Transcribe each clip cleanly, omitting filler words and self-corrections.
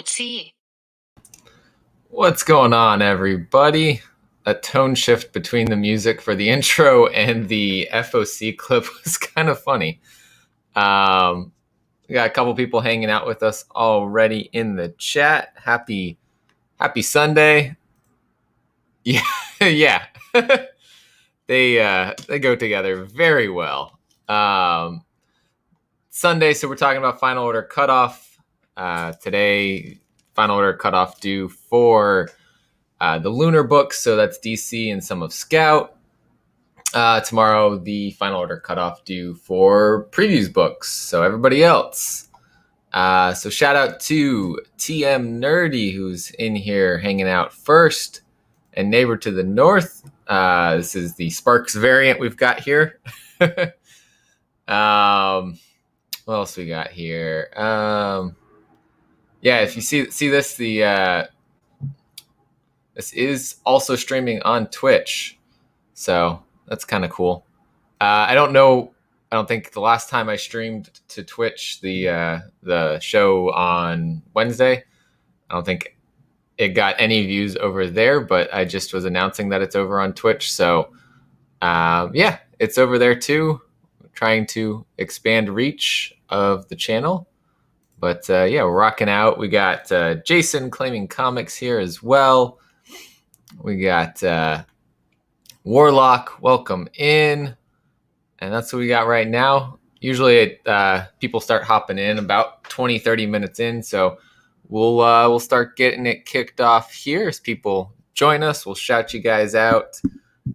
FOC. What's going on, everybody? A tone shift between the music for the intro and the FOC clip was kind of funny. We got a couple people hanging out with us already in the chat. Happy Sunday. Yeah, yeah. They go together very well. Sunday, so we're talking about Final Order Cutoff. Today, Final Order Cutoff due for the Lunar books, so that's DC and some of Scout. Tomorrow, the Final Order Cutoff due for Previews books, so everybody else. So shout out to TM Nerdy, who's in here hanging out first, and neighbor to the north. This is the Sparks variant we've got here. What else we got here? Yeah, if you see this, this is also streaming on Twitch, so that's kind of cool. I don't think the last time I streamed to Twitch the show on Wednesday, I don't think it got any views over there, but I just was announcing that it's over on Twitch. So yeah, it's over there too. We're trying to expand reach of the channel. But yeah, we're rocking out. We got Jason claiming comics here as well. We got Warlock, welcome in. And that's what we got right now. Usually people start hopping in about 20, 30 minutes in. So we'll start getting it kicked off here as people join us. We'll shout you guys out.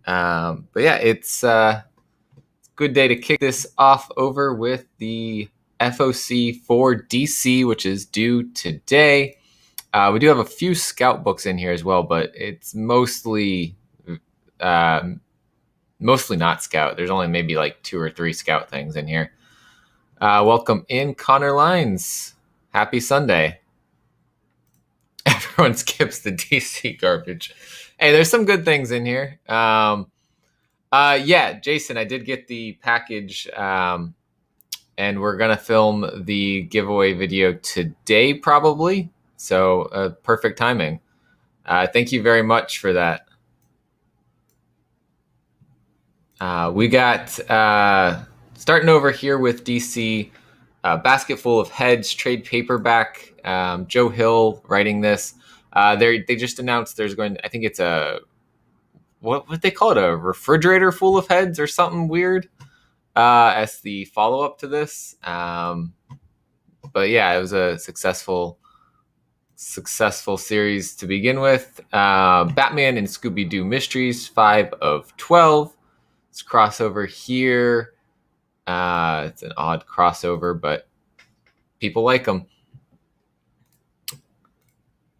But yeah, it's a good day to kick this off over with the FOC for DC, which is due today. We do have a few Scout books in here as well, but it's mostly not Scout. There's only maybe like 2 or 3 Scout things in here. Welcome in, Connor Lines. Happy Sunday. Everyone skips the DC garbage. Hey, there's some good things in here. Yeah, Jason, I did get the package, and we're going to film the giveaway video today probably. So perfect timing. Thank you very much for that. We got starting over here with DC, Basket Full of Heads trade paperback. Joe Hill writing this. They just announced there's going to, I think it's a, what they call it, a refrigerator full of heads or something weird, as the follow-up to this. But yeah, it was a successful series to begin with. Batman and Scooby-Doo Mysteries, 5 of 12. It's crossover here. It's an odd crossover, but people like them.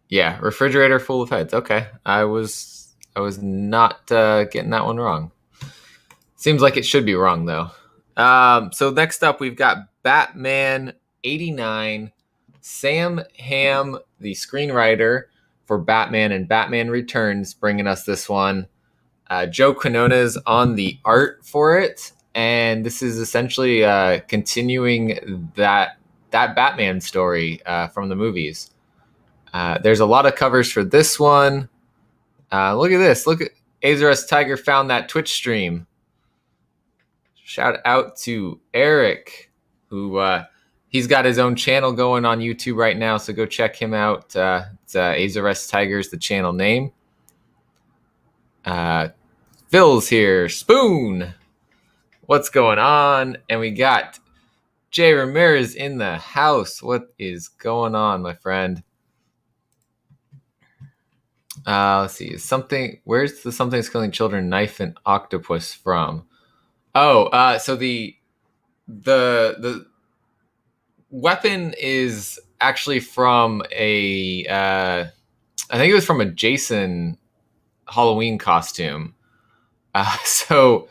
Yeah, refrigerator full of heads. Okay, I was not getting that one wrong. Seems like it should be wrong though. So next up, we've got Batman 89. Sam Hamm, the screenwriter for Batman and Batman Returns, bringing us this one. Joe Quinones on the art for it, and this is essentially continuing that Batman story from the movies. There's a lot of covers for this one. Look at this. Look at Aegis Tiger found that Twitch stream. Shout out to Eric, who he's got his own channel going on YouTube right now, so go check him out. It's Aegis Tiger's the channel name. Phil's here. Spoon. What's going on? And we got Jay Ramirez in the house. What is going on, my friend? Let's see. Where's the Something's Killing Children knife and octopus from? Oh, so the weapon is actually from I think it was from a Jason Halloween costume. So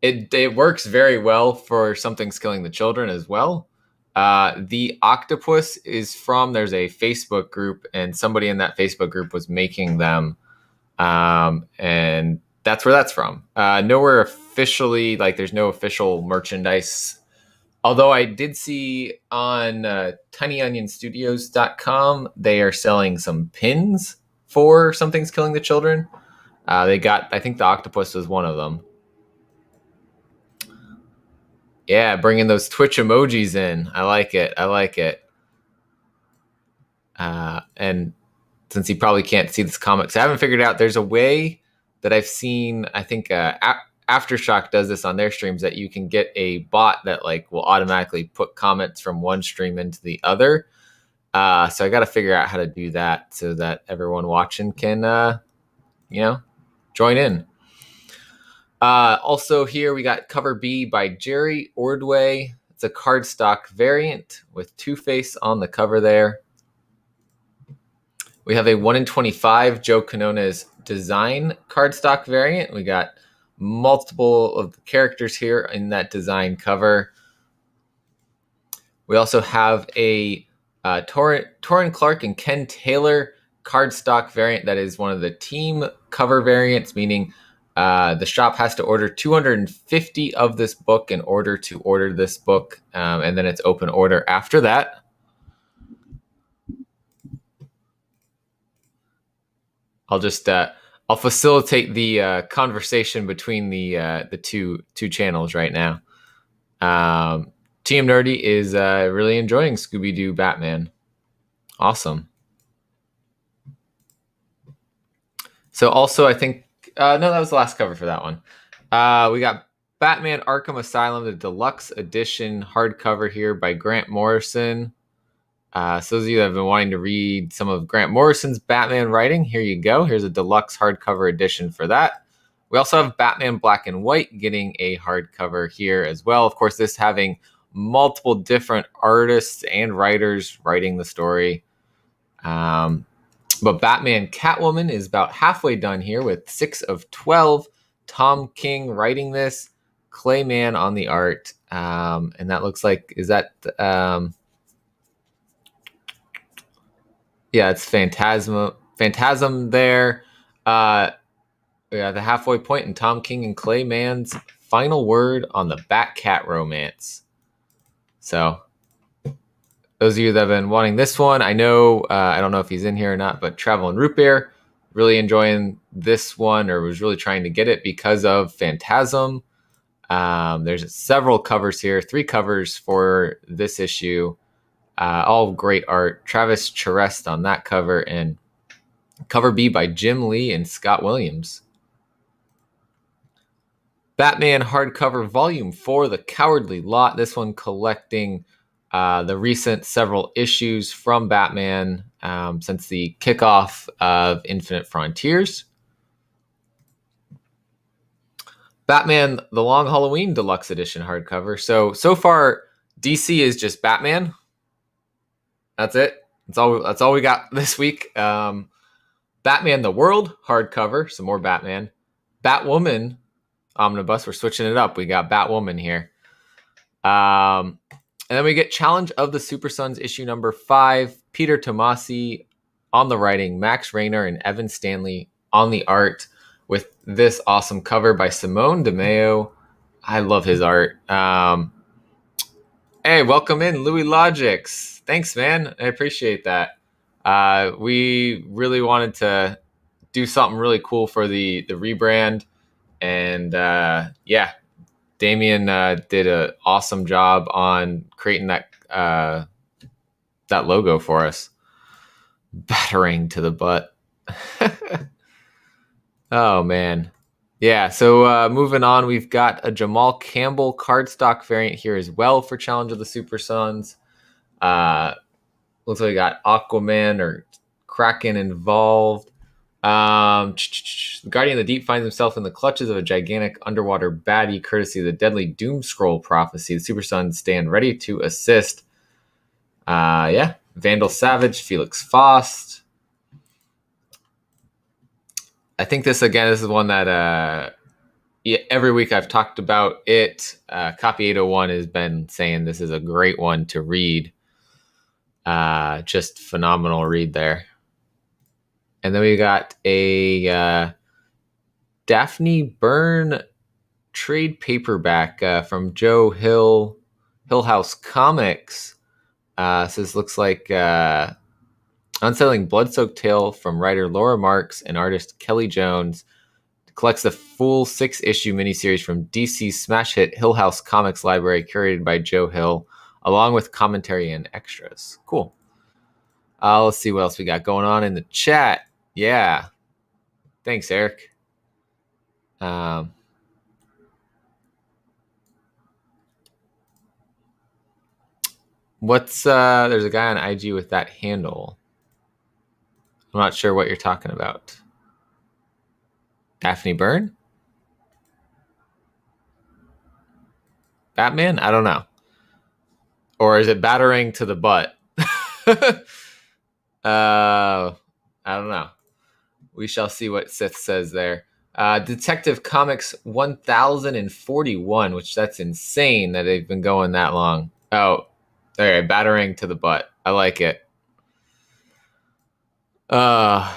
it works very well for Something's Killing the Children as well. The octopus is from, there's a Facebook group, and somebody in that Facebook group was making them. And that's where that's from. Nowhere officially, like there's no official merchandise Although I did see on tinyonionstudios.com, they are selling some pins for Something's Killing the Children. They got, I think the octopus was one of them. Yeah, bringing those Twitch emojis in. I like it. And since you probably can't see this comics, I haven't figured out. There's a way that I've seen. I think Aftershock does this on their streams, that you can get a bot that like will automatically put comments from one stream into the other. So I got to figure out how to do that so that everyone watching can, join in. Also here we got cover B by Jerry Ordway. It's a cardstock variant with Two-Face on the cover there. We have a 1 in 25 Joe Quinones design cardstock variant. We got multiple of the characters here in that design cover. We also have a Torrin Clark and Ken Taylor cardstock variant that is one of the team cover variants, meaning the shop has to order 250 of this book in order to order this book, and then it's open order after that. I'll facilitate the conversation between the two channels right now. Team Nerdy is really enjoying Scooby-Doo Batman. Awesome. So also, I think no, that was the last cover for that one. We got Batman Arkham Asylum, the deluxe edition hardcover here by Grant Morrison. So those of you that have been wanting to read some of Grant Morrison's Batman writing, here you go. Here's a deluxe hardcover edition for that. We also have Batman Black and White getting a hardcover here as well. Of course, this having multiple different artists and writers writing the story. But Batman Catwoman is about halfway done here with 6 of 12. Tom King writing this, Clayman on the art. And that looks like, is that... yeah, it's Phantasm there. Yeah, the halfway point, and Tom King and Clayman's final word on the Bat-Cat romance. So, those of you that have been wanting this one, I know, I don't know if he's in here or not, but Traveling Root Beer, really enjoying this one, or was really trying to get it because of Phantasm. There's several covers here, 3 covers for this issue. All great art. Travis Charest on that cover, and cover B by Jim Lee and Scott Williams. Batman hardcover volume 4, The Cowardly Lot. This one collecting the recent several issues from Batman since the kickoff of Infinite Frontiers. Batman The Long Halloween Deluxe Edition hardcover. So far, DC is just Batman. That's it. That's all we got this week. Batman the World hardcover, some more Batman. Batwoman omnibus. We're switching it up. We got Batwoman here. And then we get Challenge of the Super Sons issue number 5. Peter Tomasi on the writing, Max Rayner and Evan Stanley on the art, with this awesome cover by Simone DeMeo. I love his art. Hey, welcome in, Louis Logix. Thanks, man. I appreciate that. We really wanted to do something really cool for the rebrand. And yeah, Damien did an awesome job on creating that logo for us. Battering to the butt. Oh, man. Yeah, so moving on, we've got a Jamal Campbell cardstock variant here as well for Challenge of the Super Sons. Looks like we got Aquaman or Kraken involved. The Guardian of the Deep finds himself in the clutches of a gigantic underwater baddie, courtesy of the deadly Doom Scroll prophecy. The Super Sons stand ready to assist. Yeah, Vandal Savage, Felix Faust. I think this is one that every week I've talked about it. Copy 801 has been saying this is a great one to read. Just phenomenal read there. And then we got a Daphne Byrne trade paperback from Joe Hill Hill House Comics says looks like unsettling blood-soaked tale from writer Laura Marks and artist Kelly Jones collects the full 6-issue miniseries from DC's smash hit Hill House Comics library, curated by Joe Hill, along with commentary and extras. Cool. Let's see what else we got going on in the chat. Yeah. Thanks, Eric. There's a guy on IG with that handle. I'm not sure what you're talking about. Daphne Byrne? Batman? I don't know. Or is it battering to the butt? I don't know. We shall see what Sith says there. Detective Comics 1041, which that's insane that they've been going that long. Oh, okay, battering to the butt. I like it. But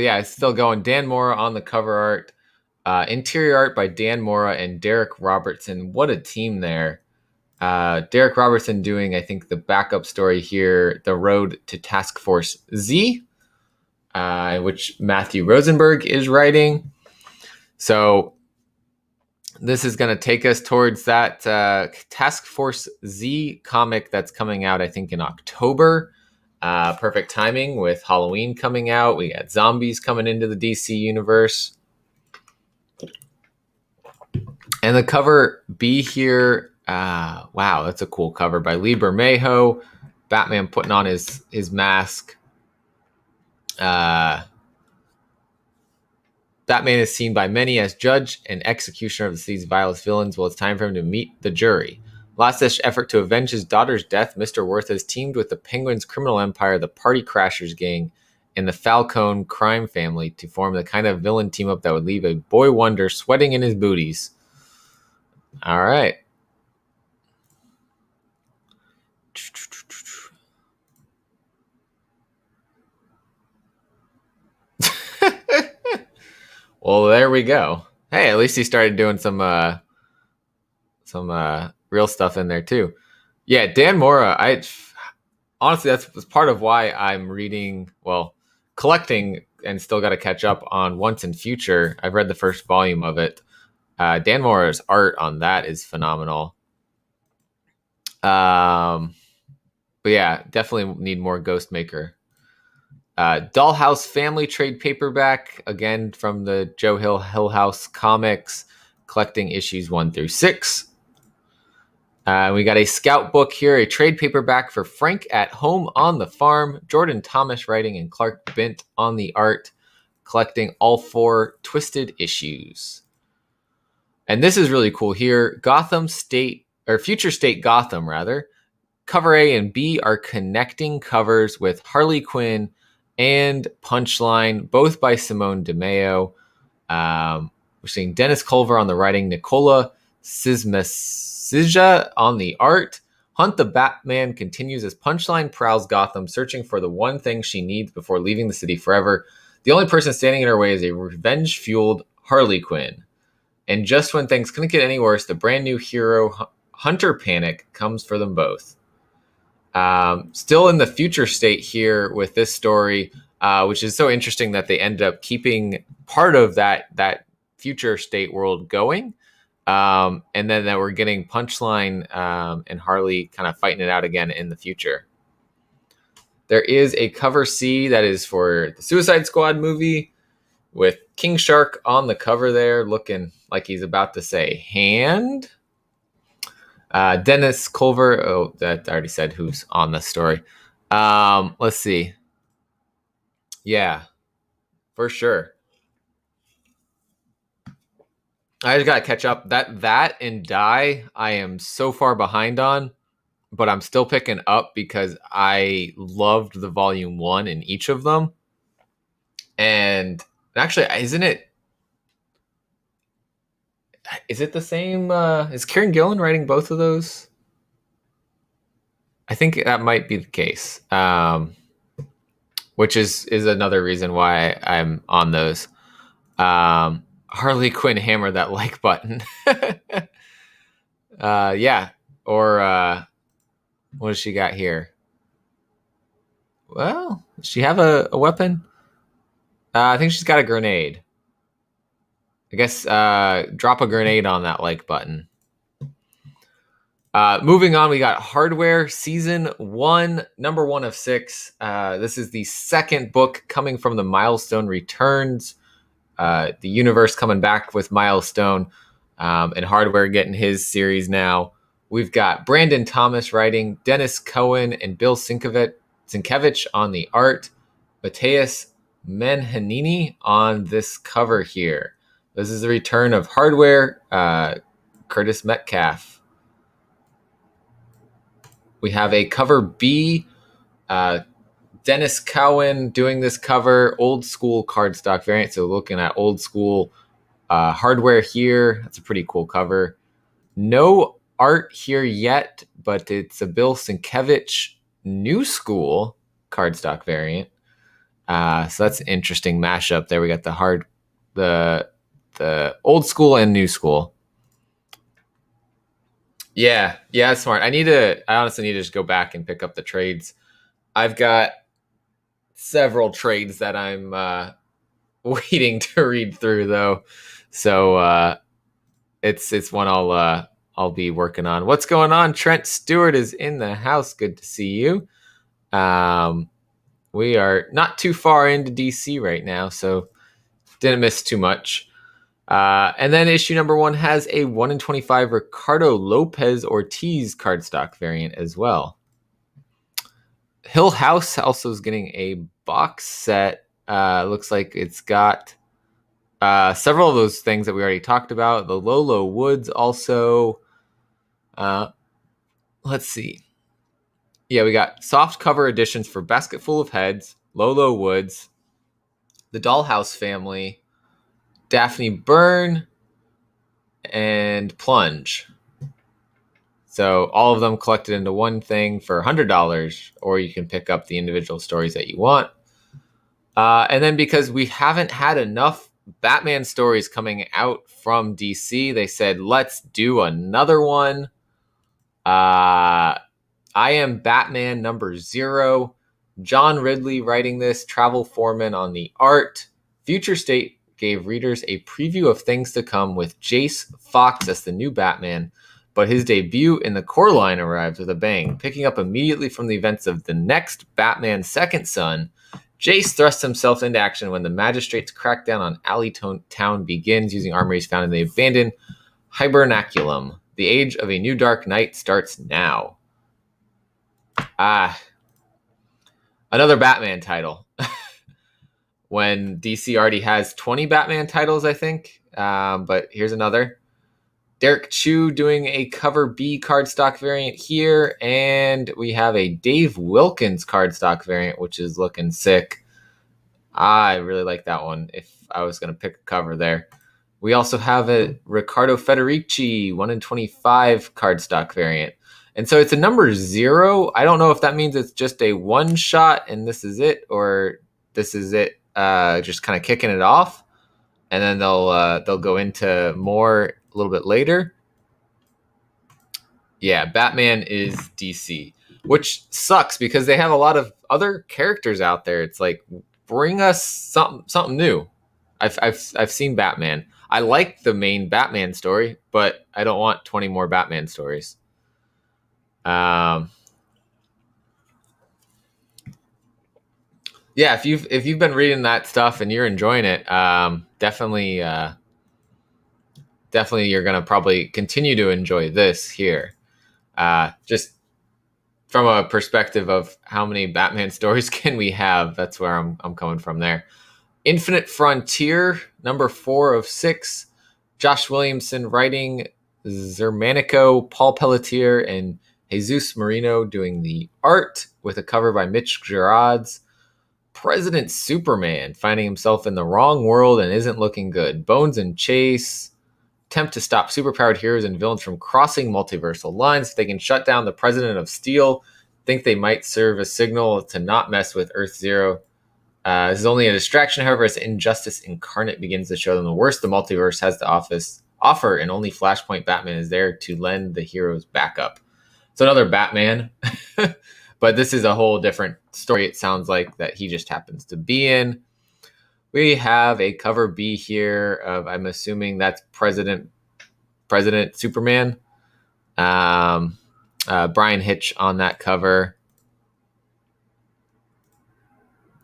yeah, it's still going. Dan Mora on the cover art. Interior art by Dan Mora and Derek Robertson. What a team there. Derek Robertson doing, I think, the backup story here, The Road to Task Force Z, which Matthew Rosenberg is writing. So this is going to take us towards that Task Force Z comic that's coming out, I think, in October. Perfect timing with Halloween coming out. We got zombies coming into the DC universe. And the cover B here, wow, that's a cool cover by Lee Bermejo. Batman putting on his mask. Batman is seen by many as judge and executioner of the city's vilest villains. Well, it's time for him to meet the jury. Last-ditch effort to avenge his daughter's death, Mr. Worth has teamed with the Penguin's criminal empire, the Party Crashers gang, and the Falcone crime family to form the kind of villain team-up that would leave a boy wonder sweating in his booties. All right. Well, there we go. Hey, at least he started doing some real stuff in there too. Yeah, Dan Mora. Honestly, that's part of why I'm reading, collecting, and still got to catch up on Once and Future. I've read the first volume of it. Dan Mora's art on that is phenomenal. But yeah, definitely need more Ghostmaker. Dollhouse Family trade paperback, again from the Joe Hill House Comics, collecting issues 1 through 6. We got a Scout book here, a trade paperback for Frank at Home on the Farm, Jordan Thomas writing and Clark Bent on the art, collecting all 4 Twisted issues. And this is really cool here. Future State Gotham, rather. Cover A and B are connecting covers with Harley Quinn and Punchline, both by Simone DeMeo. We're seeing Dennis Culver on the writing, Nicola Sismasija on the art. Hunt the Batman continues as Punchline prowls Gotham, searching for the one thing she needs before leaving the city forever. The only person standing in her way is a revenge-fueled Harley Quinn. And just when things couldn't get any worse, the brand new hero, Hunter Panic, comes for them both. Still in the future state here with this story, which is so interesting that they ended up keeping part of that future state world going. And then that we're getting Punchline and Harley kind of fighting it out again in the future. There is a cover C that is for the Suicide Squad movie with King Shark on the cover there, looking like he's about to say hand. Dennis Culver. Oh, that I already said who's on the story. Let's see. Yeah, for sure. I just got to catch up. That and Die, I am so far behind on, but I'm still picking up because I loved the volume 1 in each of them. And actually, is it the same? Is Kieran Gillen writing both of those? I think that might be the case, which is another reason why I'm on those. Harley Quinn, hammer that like button. Yeah. Or what does she got here? Well, does she have a weapon? I think she's got a grenade. I guess drop a grenade on that like button. Moving on, we got Hardware Season 1, number 1 of 6. This is the second book coming from the Milestone Returns. The universe coming back with Milestone, and Hardware getting his series now. We've got Brandon Thomas writing, Dennis Cohen and Bill Sienkiewicz on the art, Mateus Menhanini on this cover here. This is the return of Hardware, Curtis Metcalf. We have a cover B, Dennis Cowan doing this cover, old school cardstock variant. So looking at old school Hardware here. That's a pretty cool cover. No art here yet, but it's a Bill Sienkiewicz new school cardstock variant. So that's an interesting mashup there. We got the old school and new school. Yeah, that's smart. I honestly need to just go back and pick up the trades. I've got several trades that I'm waiting to read through though. So it's one I'll be working on. What's going on? Trent Stewart is in the house. Good to see you. We are not too far into DC right now, so didn't miss too much. And then issue number 1 has a 1 in 25 Ricardo Lopez Ortiz cardstock variant as well. Hill House also is getting a box set. Looks like it's got several of those things that we already talked about. The Lolo Woods also. Let's see. Yeah, we got soft cover editions for Basketful of Heads, Lolo Woods, the Dollhouse Family, Daphne Byrne, and Plunge. So all of them collected into one thing for $100, or you can pick up the individual stories that you want. And then because we haven't had enough Batman stories coming out from DC, they said, let's do another one. I Am Batman number 0. John Ridley writing this, Travel Foreman on the art. Future State gave readers a preview of things to come with Jace Fox as the new Batman, but his debut in the core line arrives with a bang. Picking up immediately from the events of the next Batman Second Son, Jace thrusts himself into action when the magistrates' crackdown on Alleytown begins using armories found in the abandoned Hibernaculum. The age of a new Dark Knight starts now. Another Batman title. When DC already has 20 Batman titles, I think. But here's another. Derek Chu doing a cover B cardstock variant here. And we have a Dave Wilkins cardstock variant, which is looking sick. I really like that one if I was going to pick a cover there. We also have a Riccardo Federici 1 in 25 cardstock variant. And so it's a number 0. I don't know if that means it's just a one shot and this is it, or this is it just kind of kicking it off. And then they'll go into more a little bit later. Yeah, Batman is DC, which sucks because they have a lot of other characters out there. It's like, bring us something new. I've seen Batman. I like the main Batman story, but I don't want 20 more Batman stories. Yeah, if you've been reading that stuff and you're enjoying it, definitely you're gonna probably continue to enjoy this here. Just from a perspective of how many Batman stories can we have, that's where I'm coming from there. Infinite Frontier, number 4 of 6. Josh Williamson writing, Zermanico, Paul Pelletier, and Jesus Marino doing the art with a cover by Mitch Gerads. President Superman finding himself in the wrong world and isn't looking good. Bones and Chase attempt to stop superpowered heroes and villains from crossing multiversal lines. If they can shut down the President of Steel, think they might serve a signal to not mess with Earth Zero. This is only a distraction, however, as Injustice Incarnate begins to show them the worst the multiverse has to offer, and only Flashpoint Batman is there to lend the heroes backup. So another Batman, but this is a whole different story. It sounds like that he just happens to be in. We have a cover B here of, I'm assuming that's President Superman. Brian Hitch on that cover.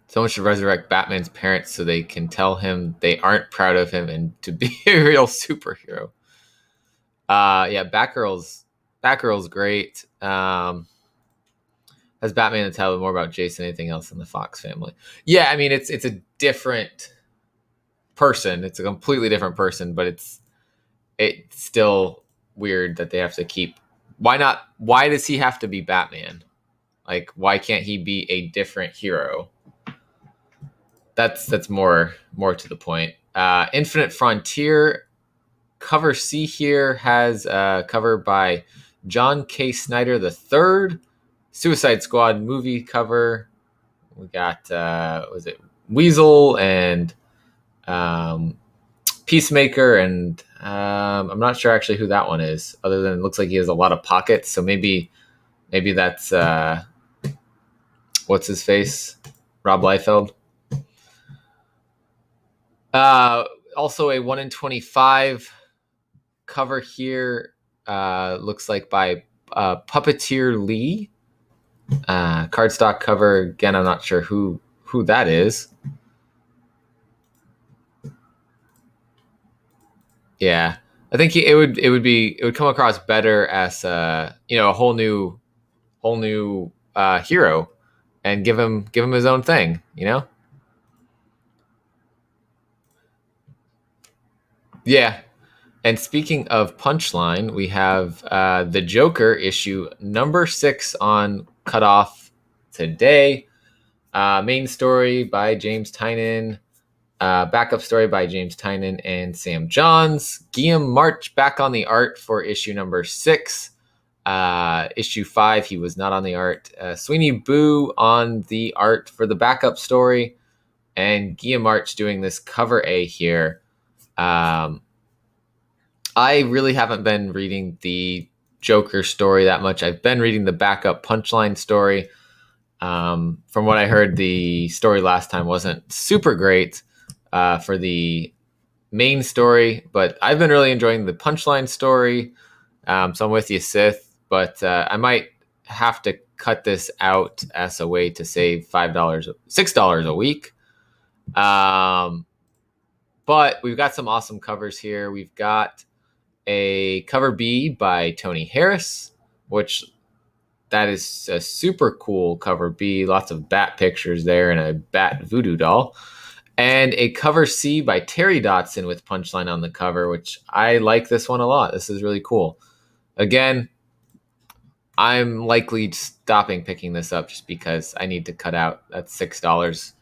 Someone should resurrect Batman's parents so they can tell him they aren't proud of him and to be a real superhero. Yeah, Batgirl's great. Has Batman to tell more about Jason, anything else in the Fox family? Yeah, I mean it's a different person. It's a completely different person, but it's still weird that they have to keep. Why does he have to be Batman? Like, why can't he be a different hero? That's more to the point. Infinite Frontier cover C here has a cover by John K. Snyder III. Suicide Squad movie cover. We got was it Weasel and Peacemaker, and I'm not sure actually who that one is, other than it looks like he has a lot of pockets. So maybe that's what's his face, Rob Liefeld. Also a 1 in 25 cover here. Looks like by Puppeteer Lee. Cardstock cover. Again, I'm not sure who that is. Yeah, I think it would come across better as a whole new hero, and give him his own thing. Yeah. And speaking of Punchline, we have the Joker issue number 6 on Cutoff today. Main story by James Tynion. Backup story by James Tynion and Sam Johns. Guillaume March back on the art for issue number 6. Issue 5, he was not on the art. Sweeney Boo on the art for the backup story. And Guillaume March doing this cover A here. I really haven't been reading the Joker story that much. I've been reading the backup Punchline story. From what I heard, the story last time wasn't super great for the main story, but I've been really enjoying the Punchline story. So I'm with you, Sith, but I might have to cut this out as a way to save $6 a week. But we've got some awesome covers here. We've got a cover B by Tony Harris, which that is a super cool cover B. Lots of bat pictures there and a bat voodoo doll. And a cover C by Terry Dotson with Punchline on the cover, which I like this one a lot. This is really cool. Again, I'm likely stopping picking this up just because I need to cut out. That's $6.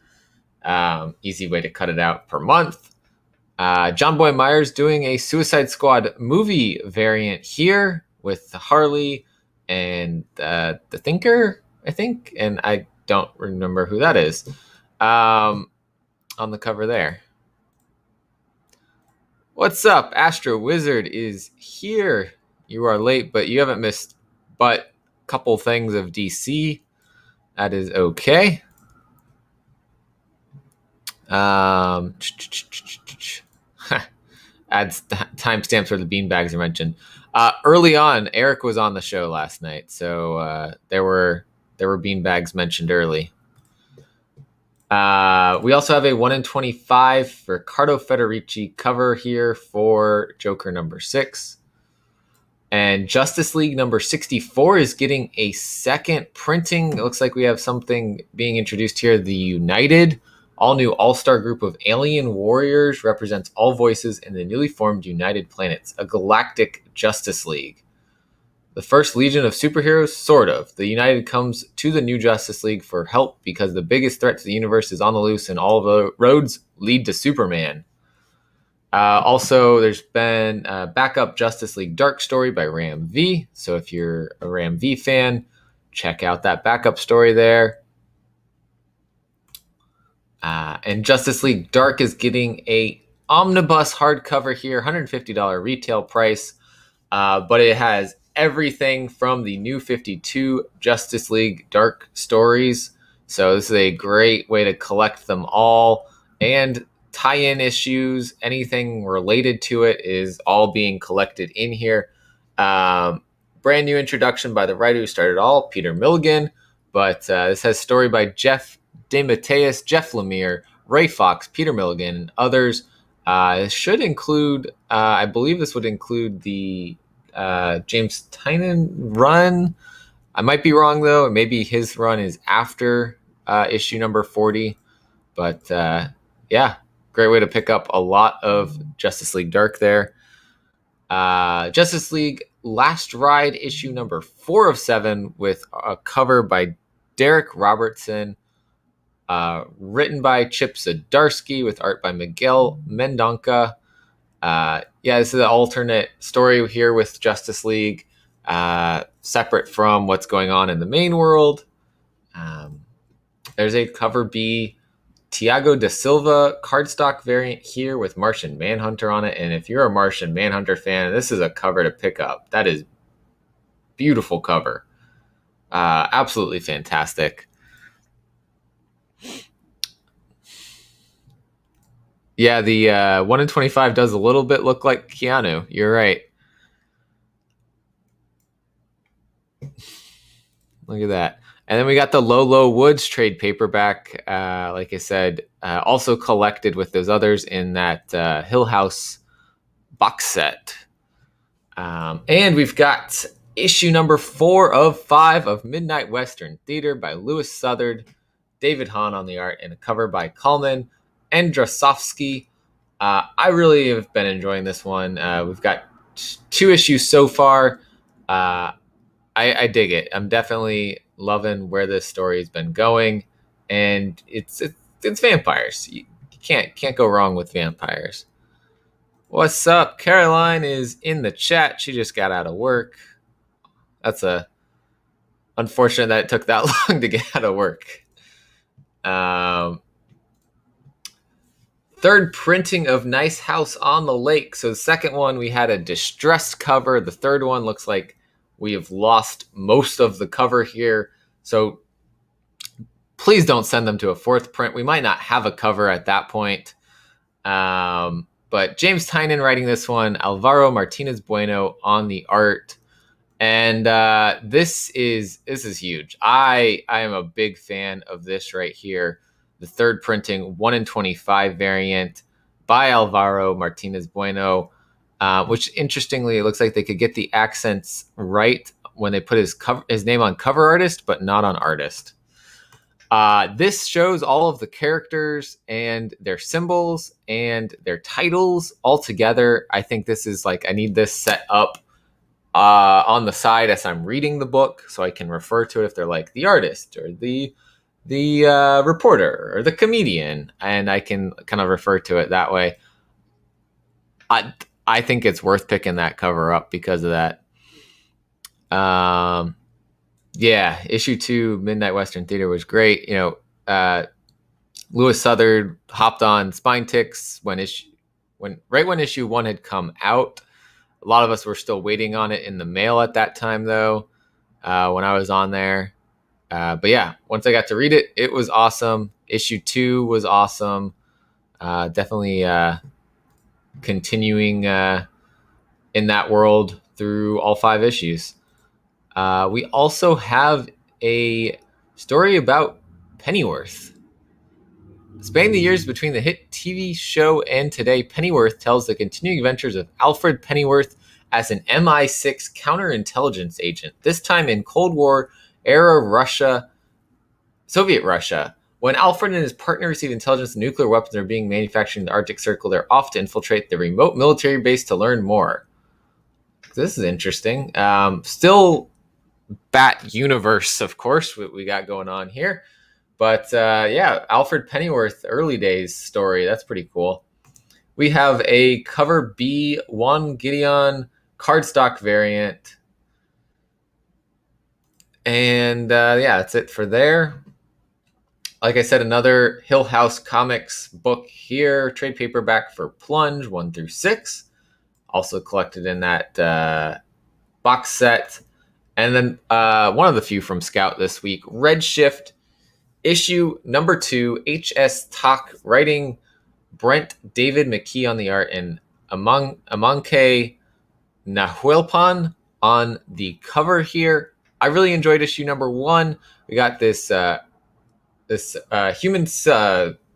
Easy way to cut it out per month. John Boy Myers doing a Suicide Squad movie variant here with Harley and the Thinker, I think, and I don't remember who that is on the cover there. What's up? Astro Wizard is here. You are late, but you haven't missed but a couple things of DC. That is okay. Adds timestamps where the beanbags are mentioned. Early on, Eric was on the show last night, so there were beanbags mentioned early. We also have a 1 in 25 for Ricardo Federici cover here for Joker number 6. And Justice League number 64 is getting a second printing. It looks like we have something being introduced here. The United, all-new all-star group of alien warriors, represents all voices in the newly formed United Planets, a galactic Justice League. The first legion of superheroes, sort of. The United comes to the new Justice League for help because the biggest threat to the universe is on the loose and all the roads lead to Superman. Also, there's been a backup Justice League Dark story by Ram V. So if you're a Ram V fan, check out that backup story there. And Justice League Dark is getting a omnibus hardcover here, $150 retail price, but it has everything from the New 52 Justice League Dark Stories. So this is a great way to collect them all, and tie-in issues, anything related to it is all being collected in here. Brand new introduction by the writer who started it all, Peter Milligan, but this has story by Jeff DeMatteis, Jeff Lemire, Ray Fox, Peter Milligan, and others. It should include, I believe this would include the James Tynion run. I might be wrong, though. Maybe his run is after issue number 40. But yeah, great way to pick up a lot of Justice League Dark there. Justice League Last Ride issue number 4 of 7 with a cover by Derek Robertson, written by Chip Zdarsky with art by Miguel Mendonca. Yeah, this is an alternate story here with Justice League, separate from what's going on in the main world. There's a cover B Tiago da Silva cardstock variant here with Martian Manhunter on it. And if you're a Martian Manhunter fan, this is a cover to pick up. That is beautiful cover. Absolutely fantastic. Yeah, the 1 in 25 does a little bit look like Keanu. You're right. Look at that. And then we got the Lolo Woods trade paperback, like I said, also collected with those others in that Hill House box set. And we've got issue number 4 of 5 of Midnight Western Theater by Louis Southard, David Hahn on the art, and a cover by Kalman Andrasovsky. I really have been enjoying this one. We've got 2 issues so far. I dig it. I'm definitely loving where this story has been going, and it's vampires. You can't go wrong with vampires. What's up? Caroline is in the chat. She just got out of work. That's unfortunate that it took that long to get out of work. Third printing of Nice House on the Lake. So the second one, we had a distressed cover. The third one looks like we have lost most of the cover here. So please don't send them to a fourth print. We might not have a cover at that point. But James Tynion writing this one, Alvaro Martinez Bueno on the art. And this is huge. I am a big fan of this right here. The third printing, 1 in 25 variant by Alvaro Martinez Bueno, which interestingly, it looks like they could get the accents right when they put his name on cover artist, but not on artist. This shows all of the characters and their symbols and their titles all together. I think this is like, I need this set up on the side as I'm reading the book, so I can refer to it if they're like the artist or the reporter or the comedian, and I can kind of refer to it that way. I think it's worth picking that cover up because of that. Yeah, issue 2, Midnight Western Theater was great. You know, Louis Southard hopped on Spine Ticks when issue 1 had come out. A lot of us were still waiting on it in the mail at that time, though, when I was on there. But yeah, once I got to read it, it was awesome. Issue 2 was awesome. Definitely continuing in that world through all 5 issues. We also have a story about Pennyworth. Spanning the years between the hit TV show and today, Pennyworth tells the continuing adventures of Alfred Pennyworth as an MI6 counterintelligence agent, this time in Cold War era Russia, Soviet Russia. When Alfred and his partner receive intelligence that nuclear weapons are being manufactured in the Arctic Circle, they're off to infiltrate the remote military base to learn more. This is interesting. Still Bat universe, of course, what we got going on here. But yeah, Alfred Pennyworth early days story. That's pretty cool. We have a cover B Juan Gideon cardstock variant. And yeah, that's it for there. Like I said, another Hill House Comics book here, trade paperback for Plunge 1 through 6, also collected in that box set. And then one of the few from Scout this week, Redshift, issue number 2, H.S. Talk, writing Brent David McKee on the art, and Amanke Nahuelpan on the cover here. I really enjoyed issue number 1. We got this human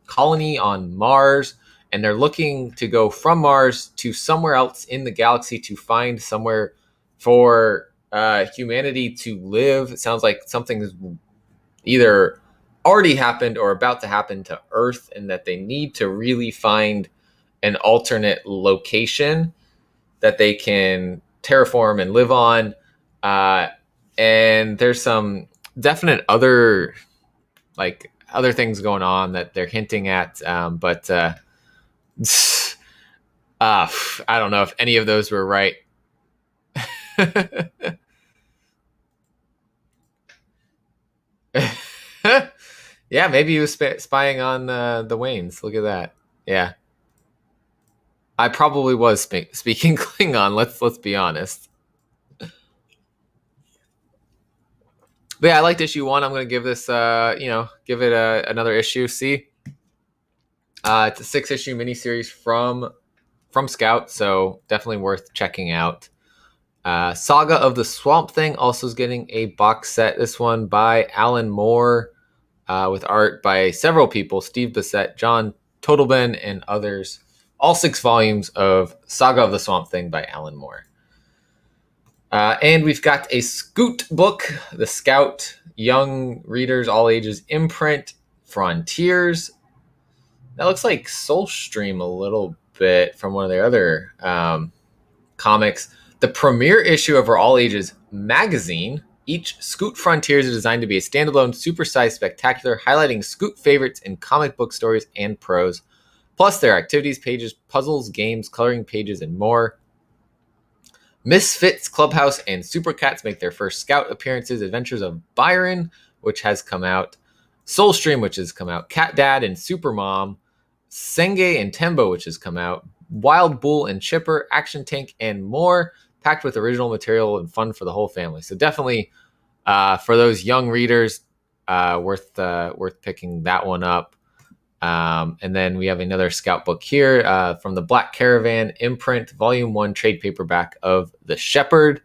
colony on Mars, and they're looking to go from Mars to somewhere else in the galaxy to find somewhere for humanity to live. It sounds like something is either already happened or about to happen to Earth, and that they need to really find an alternate location that they can terraform and live on. And there's some definite other things going on that they're hinting at, but I don't know if any of those were right. Yeah, maybe he was spying on the Waynes. Look at that. Yeah, I probably was speaking Klingon. Let's be honest. But yeah, I liked issue 1. I'm going to give this, give it another issue. See, it's a 6-issue miniseries from Scout, so definitely worth checking out. Saga of the Swamp Thing also is getting a box set. This one by Alan Moore, with art by several people: Steve Bissett, John Totalben, and others. All 6 volumes of Saga of the Swamp Thing by Alan Moore. And we've got a Scoot book, the Scout Young Readers All Ages imprint, Frontiers. That looks like Soulstream a little bit from one of their other comics. The premiere issue of our All Ages magazine. Each Scoot Frontiers is designed to be a standalone, supersized spectacular, highlighting Scoot favorites in comic book stories and prose. Plus, there are activities pages, puzzles, games, coloring pages, and more. Misfits, Clubhouse, and Super Cats make their first Scout appearances. Adventures of Byron, which has come out. Soulstream, which has come out. Cat Dad and Supermom. Senge and Tembo, which has come out. Wild Bull and Chipper, Action Tank, and more, packed with original material and fun for the whole family. So definitely, for those young readers, worth picking that one up. And then we have another Scout book here from the Black Caravan imprint, Volume 1 trade paperback of The Shepherd.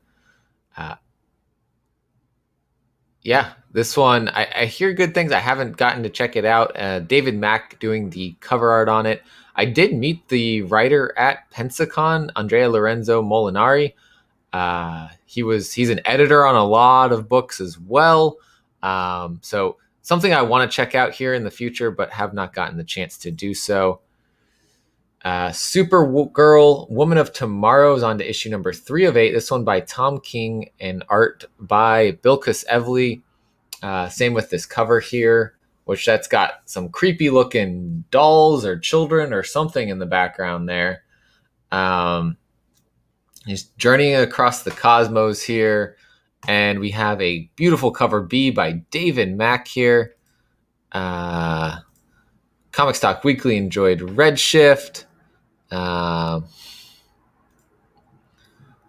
Yeah, this one, I hear good things. I haven't gotten to check it out. David Mack doing the cover art on it. I did meet the writer at Pensacon, Andrea Lorenzo Molinari. He's an editor on a lot of books as well. So something I want to check out here in the future, but have not gotten the chance to do so. Supergirl, Woman of Tomorrow is on to issue number 3 of 8. This one by Tom King and art by Bilquis Evely. Same with this cover here, which that's got some creepy looking dolls or children or something in the background there. He's journeying across the cosmos here. And we have a beautiful cover B by David Mack here. Comic Stock Weekly enjoyed Redshift.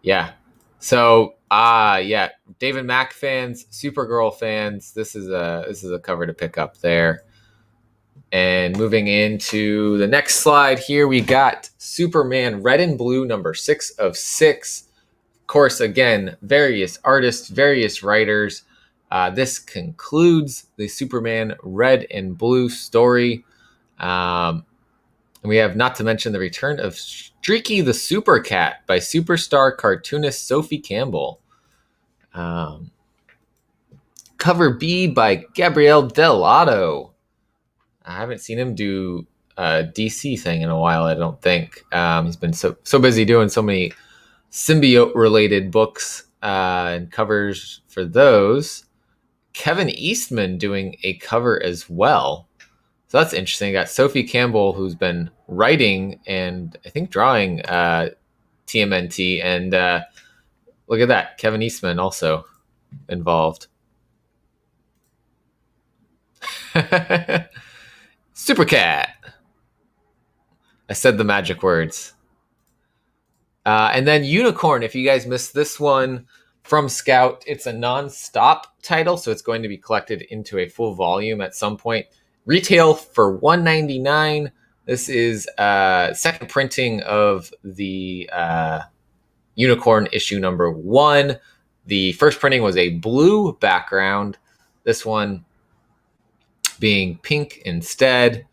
Yeah. So, David Mack fans, Supergirl fans, this is a cover to pick up there. And moving into the next slide here, we got Superman Red and Blue number 6 of 6. Of course, again, various artists, various writers. This concludes the Superman Red and Blue story. And we have, not to mention, the return of Streaky the Super Cat by superstar cartoonist Sophie Campbell. Cover B by Gabriel Dell'Otto. I haven't seen him do a DC thing in a while, I don't think. He's been so busy doing so many symbiote-related books and covers for those. Kevin Eastman doing a cover as well. So that's interesting. Got Sophie Campbell, who's been writing and I think drawing TMNT. And look at that. Kevin Eastman also involved. Super Cat. I said the magic words. And then Unicorn, if you guys missed this one from Scout, it's a non-stop title, so it's going to be collected into a full volume at some point. Retail for $1.99. This is second printing of the Unicorn issue number 1. The first printing was a blue background. This one being pink instead.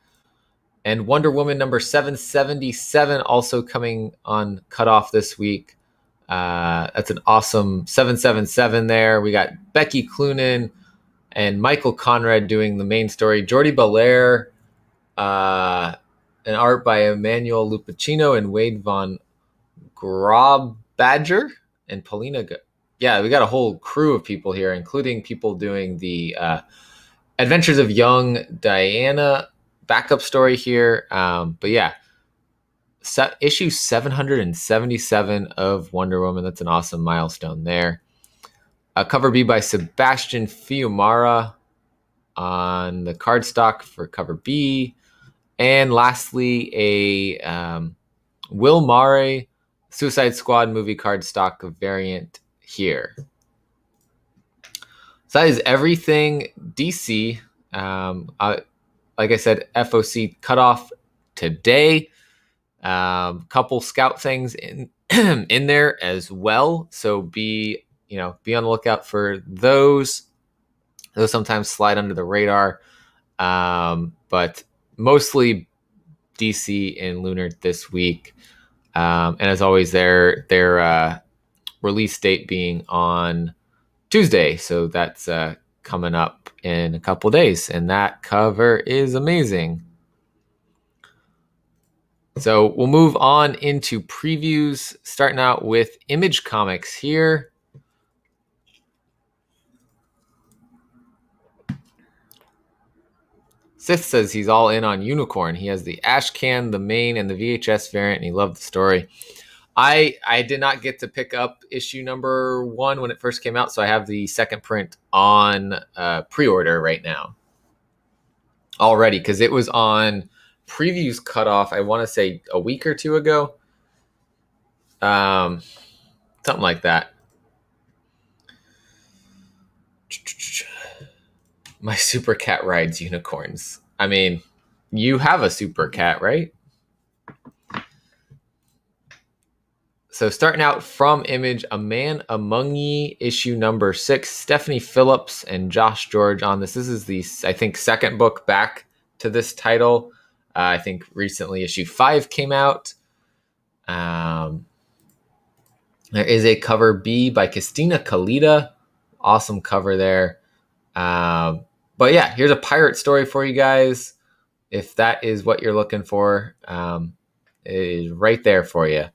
And Wonder Woman number 777 also coming on Cutoff this week. That's an awesome 777 there. We got Becky Cloonan and Michael Conrad doing the main story. Jordi Belair, an art by Emmanuel Lupacino and Wade Von Grobadger and Paulina. Yeah, we got a whole crew of people here, including people doing the Adventures of Young Diana backup story here. But yeah, issue 777 of Wonder Woman. That's an awesome milestone there. Cover B by Sebastian Fiumara on the cardstock for cover B. And lastly, a Will Mare Suicide Squad movie cardstock variant here. So that is everything DC. Like I said, FOC cutoff today. Couple Scout things in in there as well. So be on the lookout for those. Those sometimes slide under the radar, but mostly DC and Lunar this week. And as always, their release date being on Tuesday. So that's coming up in a couple days, and that cover is amazing. So we'll move on into previews, starting out with Image Comics here. Sith says he's all in on Unicorn. He has the Ashcan, the main, and the VHS variant, and he loved the story. I did not get to pick up issue number 1 when it first came out, so I have the second print on pre-order right now already, because it was on previews cutoff, I want to say a week or two ago. Something like that. My super cat rides unicorns. I mean, you have a super cat, right? So starting out from Image, A Man Among Ye, issue number 6. Stephanie Phillips and Josh George on this. This is the, I think, second book back to this title. I think recently issue 5 came out. There is a cover B by Christina Kalita. Awesome cover there. But yeah, here's a pirate story for you guys. If that is what you're looking for, it is right there for you.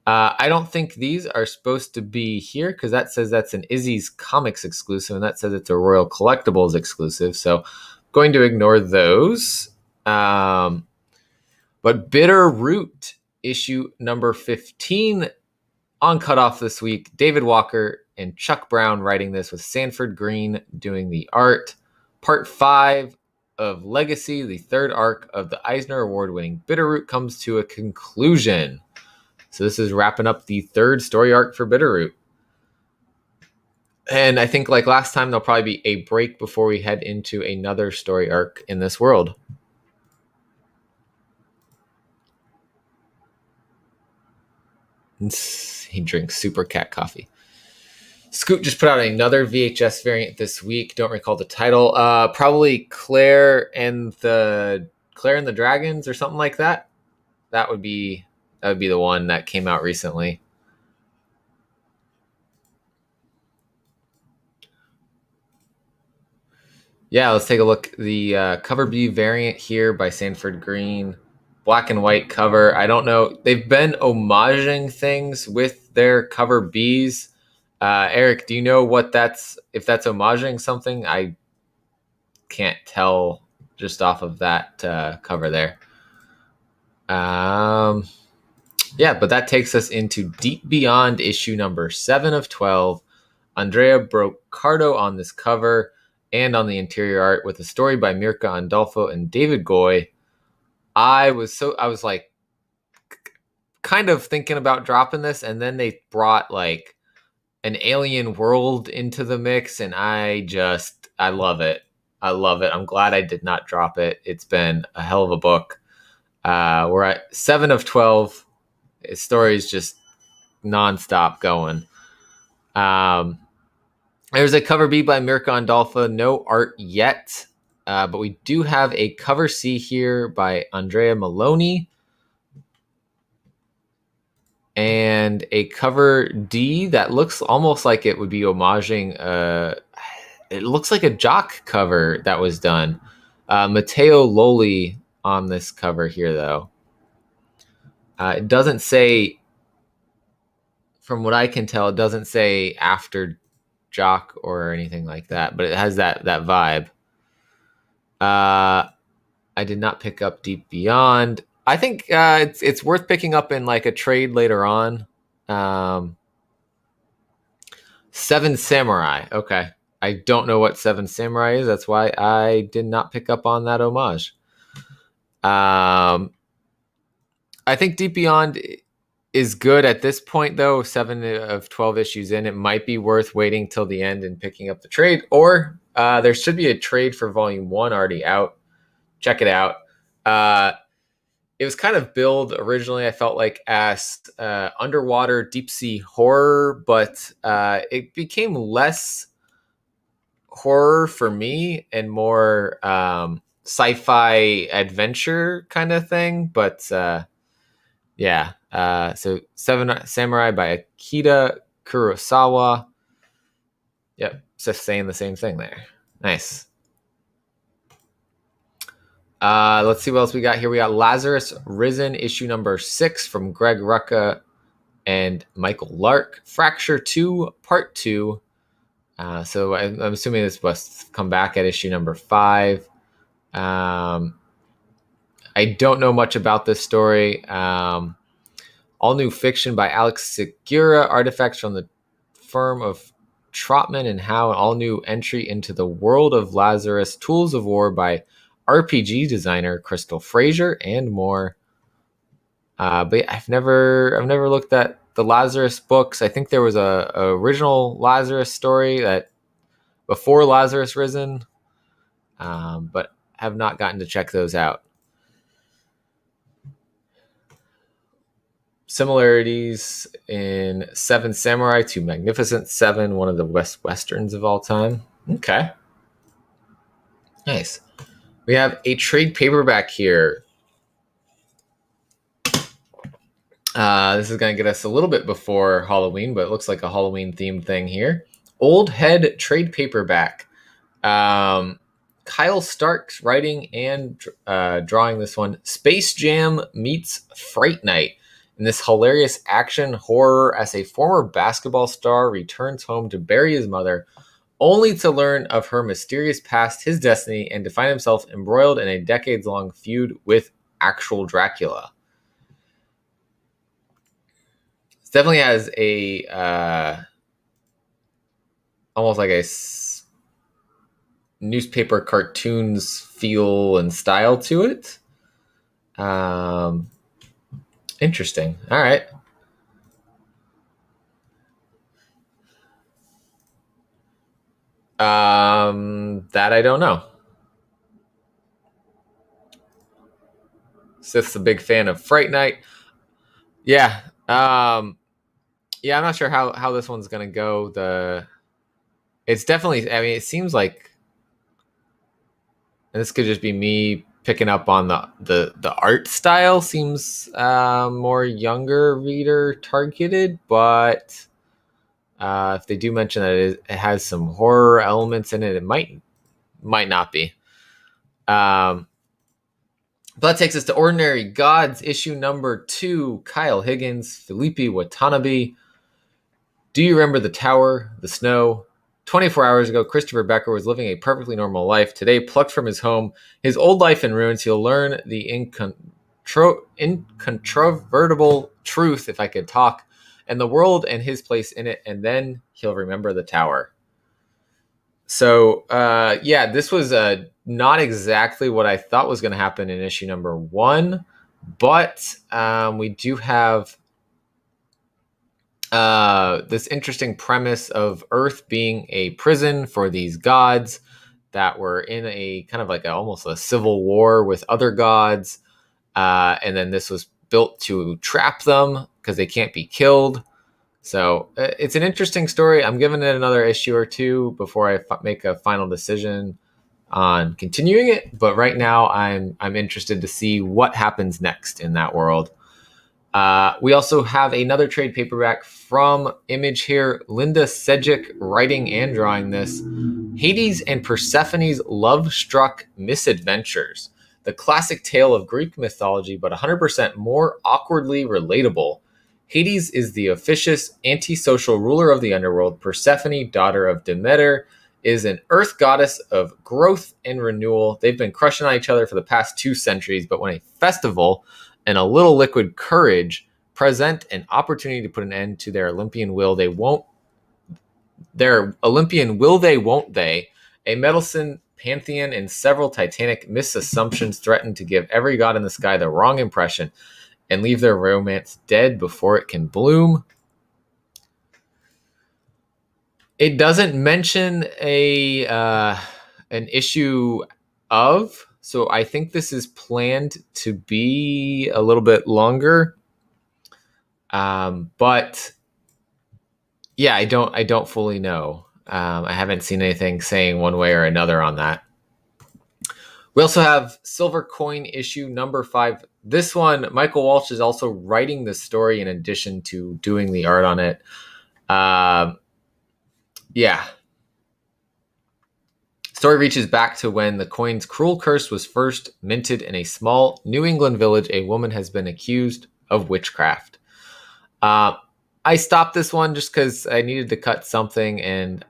I don't think these are supposed to be here because that says that's an Izzy's Comics exclusive, and that says it's a Royal Collectibles exclusive. So I'm going to ignore those. But Bitter Root, issue number 15 on Cutoff this week. David Walker and Chuck Brown writing this with Sanford Green doing the art. Part 5 of Legacy, the third arc of the Eisner Award-winning Bitterroot, comes to a conclusion. So this is wrapping up the third story arc for Bitterroot. And I think like last time, there'll probably be a break before we head into another story arc in this world. He drinks Super Cat coffee. Scoot just put out another VHS variant this week. Don't recall the title. Probably Claire and the Dragons or something like that. That would be the one that came out recently. Yeah, let's take a look. The cover B variant here by Sanford Green. Black and white cover. I don't know. They've been homaging things with their cover Bs. Eric, do you know if that's homaging something? I can't tell just off of that cover there. Yeah, but that takes us into Deep Beyond issue number 7 of 12. Andrea Brocardo on this cover. and on the interior art with a story by Mirka Andolfo and David Goy. I was like kind of thinking about dropping this, and then they brought like an alien world into the mix, and I love it. I love it. I'm glad I did not drop it. It's been a hell of a book. We're at 7 of 12. His story's just nonstop going. There's a cover B by Mirka Andolfo. No art yet, but we do have a cover C here by Andrea Maloney. And a cover D that looks almost like it would be homaging. It looks like a Jock cover that was done. Matteo Loli on this cover here, though. It doesn't say, from what I can tell, it doesn't say after Jock or anything like that, but it has that vibe. I did not pick up Deep Beyond. I think it's worth picking up in like a trade later on. Seven Samurai. Okay. I don't know what Seven Samurai is. That's why I did not pick up on that homage. I think Deep Beyond is good at this point, though. 7 of 12 issues in. It might be worth waiting till the end and picking up the trade. Or there should be a trade for Volume 1 already out. Check it out. It was kind of billed originally, I felt like, as underwater deep sea horror, but it became less horror for me and more sci-fi adventure kind of thing. But yeah, so Seven Samurai by Akira Kurosawa. Yep, just saying the same thing there. Nice. Let's see what else we got here. We got Lazarus Risen, issue number 6 from Greg Rucka and Michael Lark. Fracture 2, Part 2. So I'm assuming this must come back at issue number 5. I don't know much about this story. All new fiction by Alex Segura. Artifacts from the firm of Trotman and Howe. An all new entry into the world of Lazarus. Tools of War by RPG designer Crystal Fraser, and more. But I've never looked at the Lazarus books. I think there was a original Lazarus story that before Lazarus Risen, but have not gotten to check those out. Similarities in Seven Samurai to Magnificent Seven, one of the best westerns of all time. Okay, nice. We have a trade paperback here. This is going to get us a little bit before Halloween, but it looks like a Halloween-themed thing here. Old Head trade paperback. Kyle Stark's writing and drawing this one. Space Jam meets Fright Night. In this hilarious action horror as a former basketball star returns home to bury his mother, only to learn of her mysterious past, his destiny, and to find himself embroiled in a decades-long feud with actual Dracula. This definitely has a almost like a newspaper cartoons feel and style to it. Interesting. All right. That I don't know. Sith's a big fan of Fright Night. Yeah. I'm not sure how this one's gonna go. It's definitely, I mean, it seems like, and this could just be me picking up on the art style, seems more younger reader targeted, but if they do mention that it has some horror elements in it, it might not be. But that takes us to Ordinary Gods, issue number 2. Kyle Higgins, Felipe Watanabe. Do you remember the tower, the snow? 24 hours ago, Christopher Becker was living a perfectly normal life. Today, plucked from his home, his old life in ruins, he'll learn the incontrovertible truth, if I could talk, and the world and his place in it, and then he'll remember the tower. So, yeah, this was not exactly what I thought was going to happen in issue number 1, but we do have this interesting premise of Earth being a prison for these gods that were in a kind of like almost a civil war with other gods. And then this was built to trap them because they can't be killed. So it's an interesting story. I'm giving it another issue or two before I make a final decision on continuing it. But right now, I'm interested to see what happens next in that world. We also have another trade paperback from Image here. Linda Sejic writing and drawing this. Hades and Persephone's Love-Struck Misadventures. The classic tale of Greek mythology, but 100% more awkwardly relatable. Hades is the officious, antisocial ruler of the underworld. Persephone, daughter of Demeter, is an earth goddess of growth and renewal. They've been crushing on each other for the past 2 centuries, but when a festival and a little liquid courage present an opportunity to put an end to their Olympian will they, won't they, a medicine pantheon and several titanic misassumptions threaten to give every god in the sky the wrong impression and leave their romance dead before it can bloom. It doesn't mention an issue of, so I think this is planned to be a little bit longer. But yeah, I don't fully know. I haven't seen anything saying one way or another on that. We also have Silver Coin issue number 5. This one, Michael Walsh is also writing the story in addition to doing the art on it. Yeah. Story reaches back to when the coin's cruel curse was first minted in a small New England village. A woman has been accused of witchcraft. I stopped this one just because I needed to cut something, and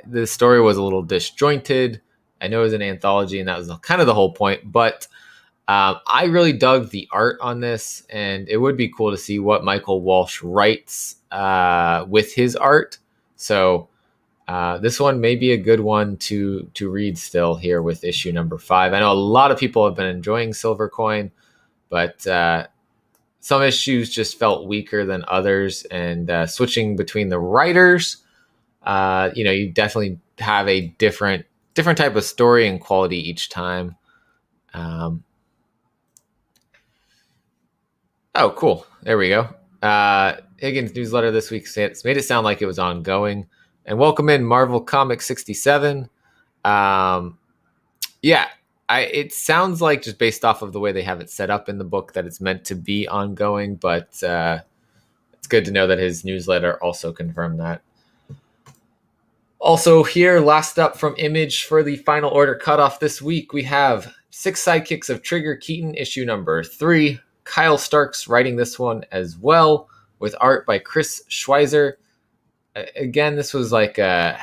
the story was a little disjointed. I know it was an anthology, and that was kind of the whole point, but I really dug the art on this, and it would be cool to see what Michael Walsh writes with his art. So this one may be a good one to read still here with issue number 5. I know a lot of people have been enjoying Silver Coin, but some issues just felt weaker than others, and switching between the writers, you definitely have a different type of story and quality each time. Oh, cool. There we go. Higgins newsletter this week made it sound like it was ongoing. And welcome in Marvel Comics 67. Yeah, it sounds like, just based off of the way they have it set up in the book, that it's meant to be ongoing, but it's good to know that his newsletter also confirmed that. Also here, last up from Image for the Final Order Cutoff this week, we have 6 Sidekicks of Trigger Keaton, issue number 3. Kyle Starks writing this one as well, with art by Chris Schweizer. Again, this was like I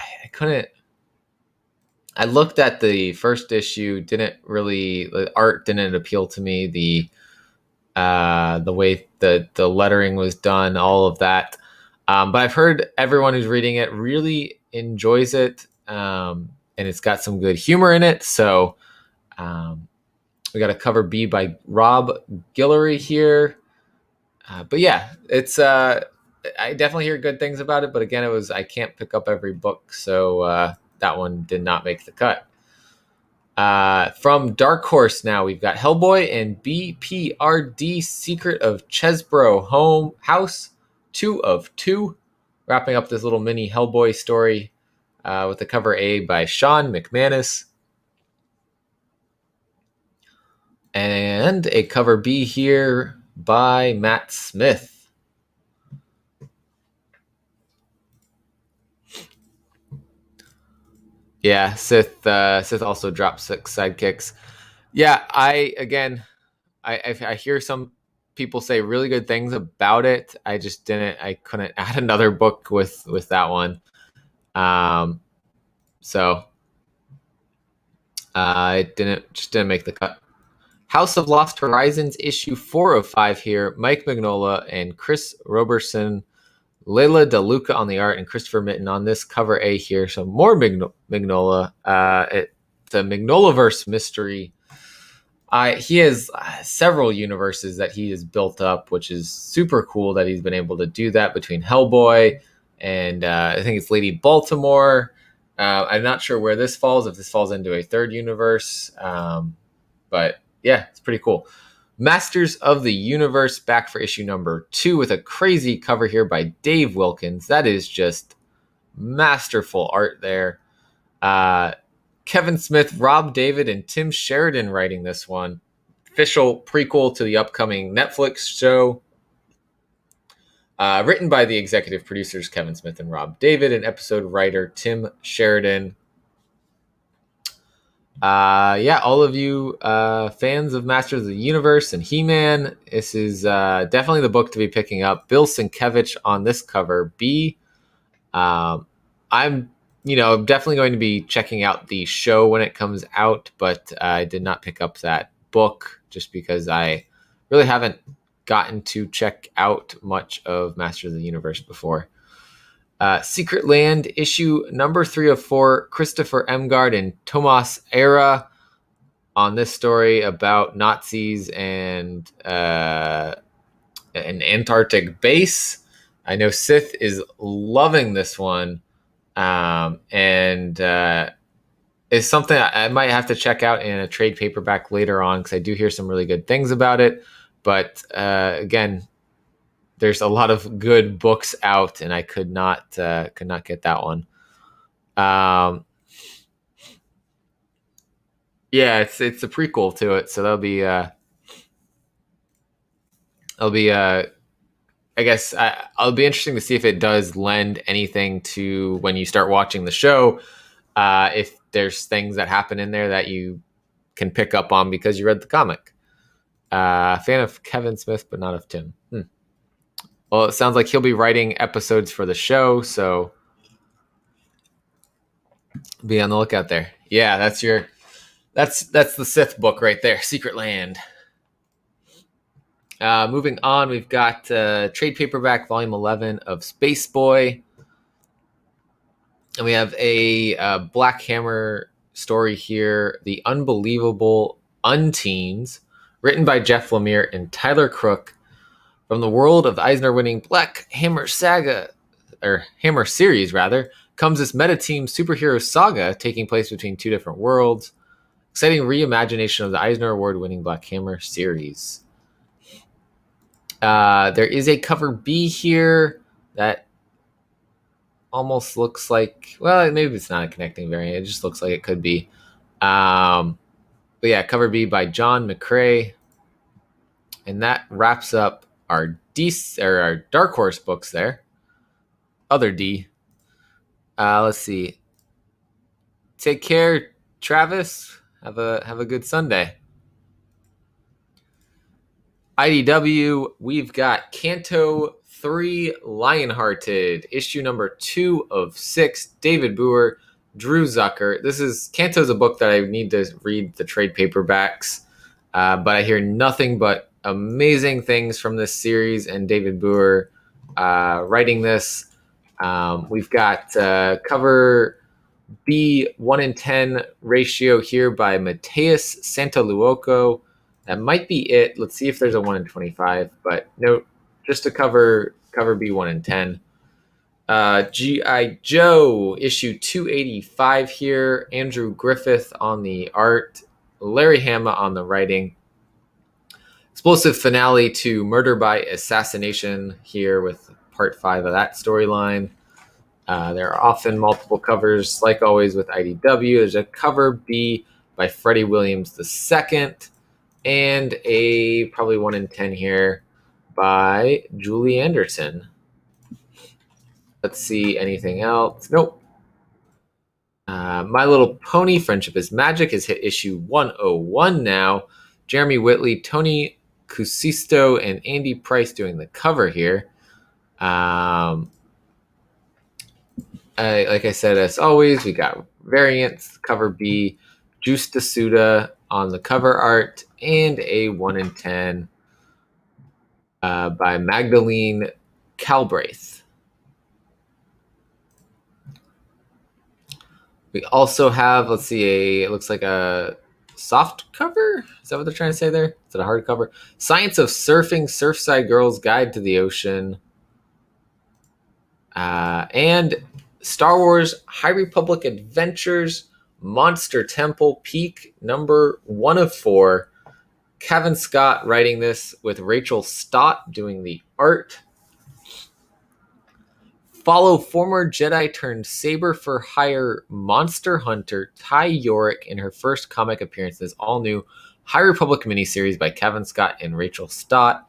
looked at the first issue, the art didn't appeal to me. The way the lettering was done, all of that. But I've heard everyone who's reading it really enjoys it, and it's got some good humor in it. So we got a cover B by Rob Guillory here. But yeah, it's I definitely hear good things about it. But again, I can't pick up every book, so that one did not make the cut. From Dark Horse now, we've got Hellboy and BPRD Secret of Chesbro House, 2 of 2, wrapping up this little mini Hellboy story with the cover A by Sean McManus. And a cover B here by Matt Smith. Yeah, Sith also dropped 6 sidekicks. Yeah, I hear some people say really good things about it. I couldn't add another book with that one. So it didn't make the cut. House of Lost Horizons issue 4 of 5 here. Mike Mignola and Chris Roberson Leila DeLuca on the art and Christopher Mitten on this cover A here. So more Mignola. It's a Mignolaverse mystery. He has several universes that he has built up, which is super cool that he's been able to do that between Hellboy and I think it's Lady Baltimore. I'm not sure where this falls, if this falls into a third universe. But yeah, it's pretty cool. Masters of the Universe back for issue number 2 with a crazy cover here by Dave Wilkins. That is just masterful art there. Kevin Smith, Rob David, and Tim Sheridan writing this one. Official prequel to the upcoming Netflix show. Written by the executive producers Kevin Smith and Rob David and episode writer Tim Sheridan. All of you fans of Masters of the Universe and He-Man, this is definitely the book to be picking up. Bill Sienkiewicz on this cover B. I'm definitely going to be checking out the show when it comes out, but I did not pick up that book just because I really haven't gotten to check out much of Masters of the Universe before. Secret Land, issue number 3 of 4, Christopher Emgard and Tomas Era on this story about Nazis and an Antarctic base. I know Sith is loving this one, and is something I might have to check out in a trade paperback later on because I do hear some really good things about it. But again, there's a lot of good books out, and I could not get that one. It's a prequel to it, so that'll be I guess I'll be interesting to see if it does lend anything to when you start watching the show. If there's things that happen in there that you can pick up on because you read the comic. Fan of Kevin Smith, but not of Tim. Well, it sounds like he'll be writing episodes for the show, so be on the lookout there. Yeah, that's the Sith book right there, Secret Land. Moving on, we've got trade paperback volume 11 of Space Boy. And we have a Black Hammer story here, The Unbelievable Unteens, written by Jeff Lemire and Tyler Crook. From the world of Eisner-winning Black Hammer saga, or Hammer series rather, comes this meta-team superhero saga taking place between two different worlds. Exciting reimagination of the Eisner Award-winning Black Hammer series. There is a cover B here that almost looks like, well, maybe it's not a connecting variant. It just looks like it could be. But yeah, cover B by John McCrae. And that wraps up our our Dark Horse books there. Other D. Let's see. Take care, Travis. Have a good Sunday. IDW, we've got Canto 3 Lionhearted, issue number 2 of 6. David Boer, Drew Zucker. Canto's a book that I need to read the trade paperbacks, but I hear nothing but amazing things from this series and David Boer writing this. We've got cover B 1-in-10 ratio here by Mateus Santaluoco. That might be it. Let's see if there's a 1-in-25, but no, just a cover B 1-in-10. G.I. Joe issue 285 here. Andrew Griffith on the art, Larry Hama on the writing. Explosive finale to Murder by Assassination here with part 5 of that storyline. There are often multiple covers, like always with IDW. There's a cover B by Freddie Williams II, and a probably 1-in-10 here by Julie Anderson. Let's see, anything else? Nope. My Little Pony, Friendship is Magic, has hit issue 101 now. Jeremy Whitley, Tony Cusisto, and Andy Price doing the cover here. Like I said, as always, we got variants, cover B, Juice Dasuda on the cover art, and a 1-in-10 by Magdalene Calbraith. We also have, let's see, it looks like a soft cover. Is that what they're trying to say there? Is it a hard cover? Science of Surfing, Surfside Girls Guide to the Ocean. And Star Wars High Republic Adventures Monster Temple Peak number 1 of 4. Kevin Scott writing this with Rachel Stott doing the art. Follow former Jedi turned saber for hire monster hunter Ty Yorick in her first comic appearance in this all new High Republic miniseries by Kevin Scott and Rachel Stott.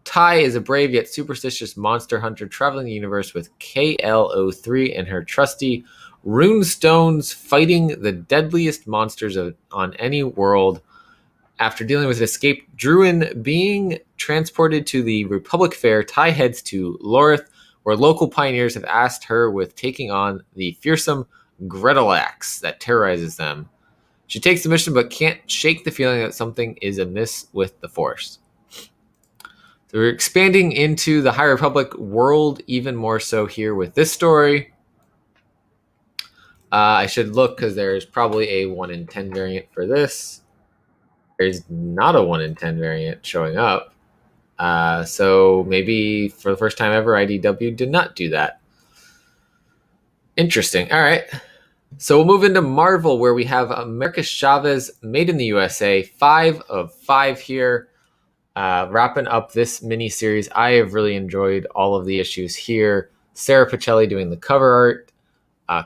Ty is a brave yet superstitious monster hunter traveling the universe with KL03 and her trusty runestones, fighting the deadliest monsters on any world. After dealing with an escaped Druin being transported to the Republic Fair, Ty heads to Lorith, where local pioneers have asked her with taking on the fearsome Gretalax that terrorizes them. She takes the mission but can't shake the feeling that something is amiss with the Force. So we're expanding into the High Republic world even more so here with this story. I should look because there's probably a 1 in 10 variant for this. There's not a 1 in 10 variant showing up. So maybe for the first time ever, IDW did not do that. Interesting. All right. So we'll move into Marvel, where we have America Chavez, Made in the USA, 5 of 5 here. Wrapping up this mini-series. I have really enjoyed all of the issues here. Sarah Pacelli doing the cover art.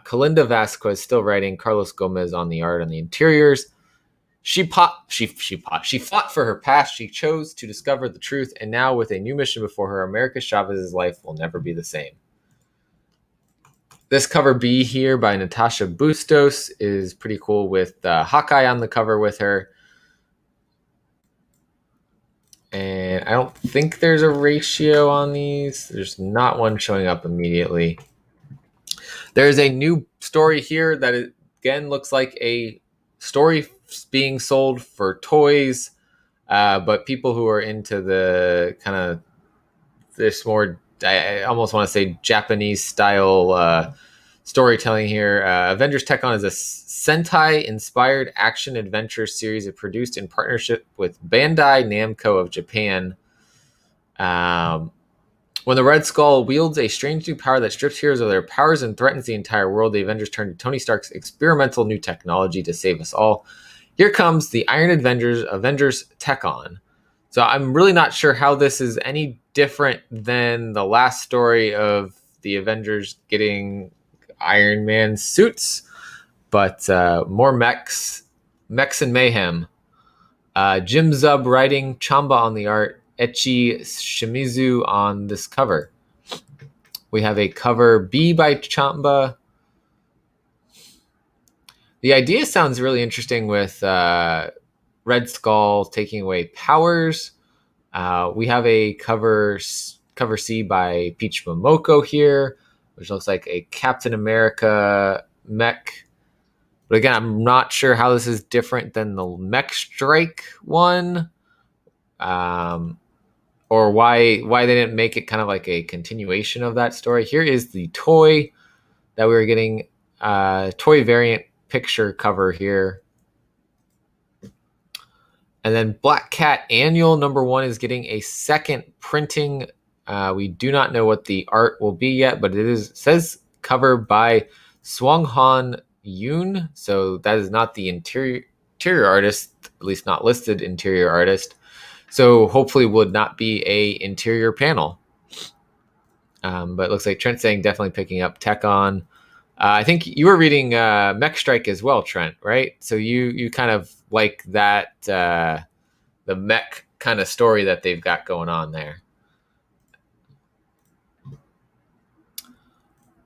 Kalinda Vasquez still writing. Carlos Gomez on the art on the interiors. She fought for her past. She chose to discover the truth, and now with a new mission before her, America Chavez's life will never be the same. This cover B here by Natasha Bustos is pretty cool with Hawkeye on the cover with her. And I don't think there's a ratio on these. There's not one showing up immediately. There's a new story here that again looks like a story being sold for toys, but people who are into the kind of this more, I almost want to say Japanese style storytelling here. Avengers Tech On is a Sentai inspired action adventure series produced in partnership with Bandai Namco of Japan. When the Red Skull wields a strange new power that strips heroes of their powers and threatens the entire world, the Avengers turn to Tony Stark's experimental new technology to save us all. Here comes the Iron Avengers Tech On. So I'm really not sure how this is any different than the last story of the Avengers getting Iron Man suits, but more mechs and mayhem. Jim Zub writing, Chamba on the art, Echi Shimizu on this cover. We have a cover B by Chamba. The idea sounds really interesting with Red Skull taking away powers. We have a cover C by Peach Momoko here, which looks like a Captain America mech. But again, I'm not sure how this is different than the Mech Strike one, or why they didn't make it kind of like a continuation of that story. Here is the toy that we were getting, toy variant picture cover here. And then Black Cat Annual number 1 is getting a second printing. We do not know what the art will be yet, but it says cover by Swang Han Yoon. So that is not the interior artist, at least not listed interior artist. So hopefully would not be a interior panel. But it looks like Trent saying definitely picking up Tech On. I think you were reading Mech Strike as well, Trent, right? So you kind of like that, the mech kind of story that they've got going on there.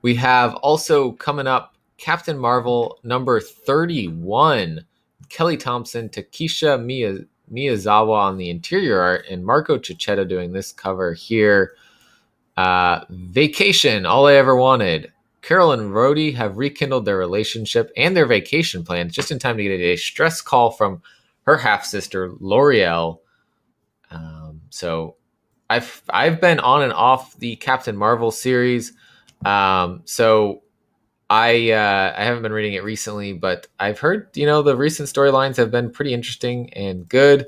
We have also coming up Captain Marvel number 31, Kelly Thompson, Takesha Miyazawa on the interior art, and Marco Cicchetto doing this cover here. Vacation, all I ever wanted. Carol and Rhodey have rekindled their relationship and their vacation plans just in time to get a stress call from her half-sister, L'Oreal. So I've been on and off the Captain Marvel series. So I haven't been reading it recently, but I've heard the recent storylines have been pretty interesting and good.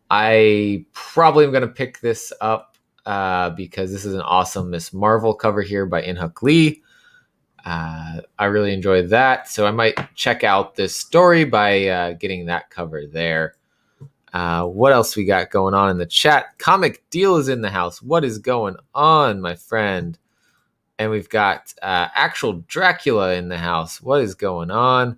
I probably am going to pick this up because this is an awesome Miss Marvel cover here by In-Hook Lee. I really enjoyed that, so I might check out this story by getting that cover there. What else we got going on in the chat? Comic Deal is in the house. What is going on, my friend? And we've got actual Dracula in the house. What is going on?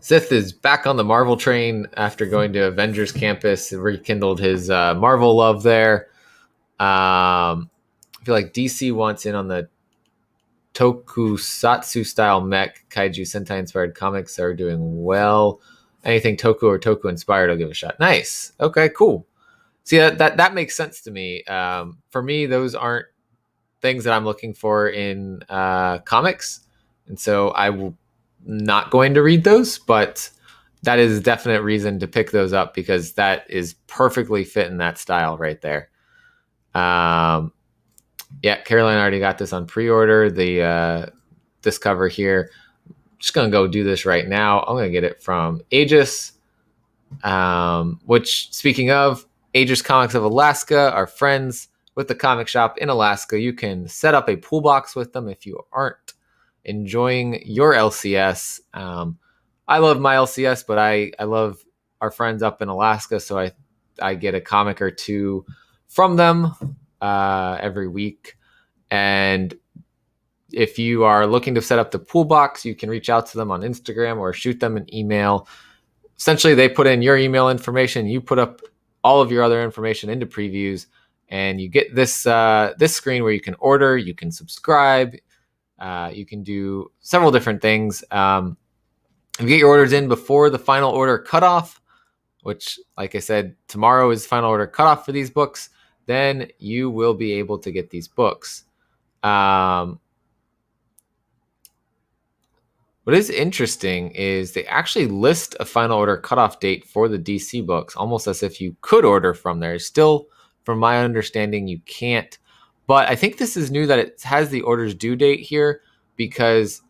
Sith is back on the Marvel train after going to Avengers Campus and rekindled his Marvel love there. I feel like DC wants in on the tokusatsu style mech kaiju Sentai inspired comics are doing well. Anything Toku or Toku inspired, I'll give a shot. Nice. Okay, cool. See, that makes sense to me. For me, those aren't things that I'm looking for in comics, and so I'm not going to read those. But that is a definite reason to pick those up because that is perfectly fit in that style right there. Yeah, Caroline already got this on pre-order. This cover here. I'm just gonna go do this right now. I'm gonna get it from Aegis. Which, speaking of, Aegis Comics of Alaska, our friends with the comic shop in Alaska. You can set up a pool box with them if you aren't enjoying your LCS. I love my LCS, but I love our friends up in Alaska, so I get a comic or two from them every week. And if you are looking to set up the pool box, you can reach out to them on Instagram or shoot them an email. Essentially, they put in your email information. You put up all of your other information into previews, and you get this screen where you can order, you can subscribe, you can do several different things. If you get your orders in before the Final Order Cutoff, which, like I said, tomorrow is Final Order Cutoff for these books, then you will be able to get these books. What is interesting is they actually list a Final Order Cutoff date for the DC books, almost as if you could order from there. Still, from my understanding, you can't. But I think this is new that it has the orders due date here because,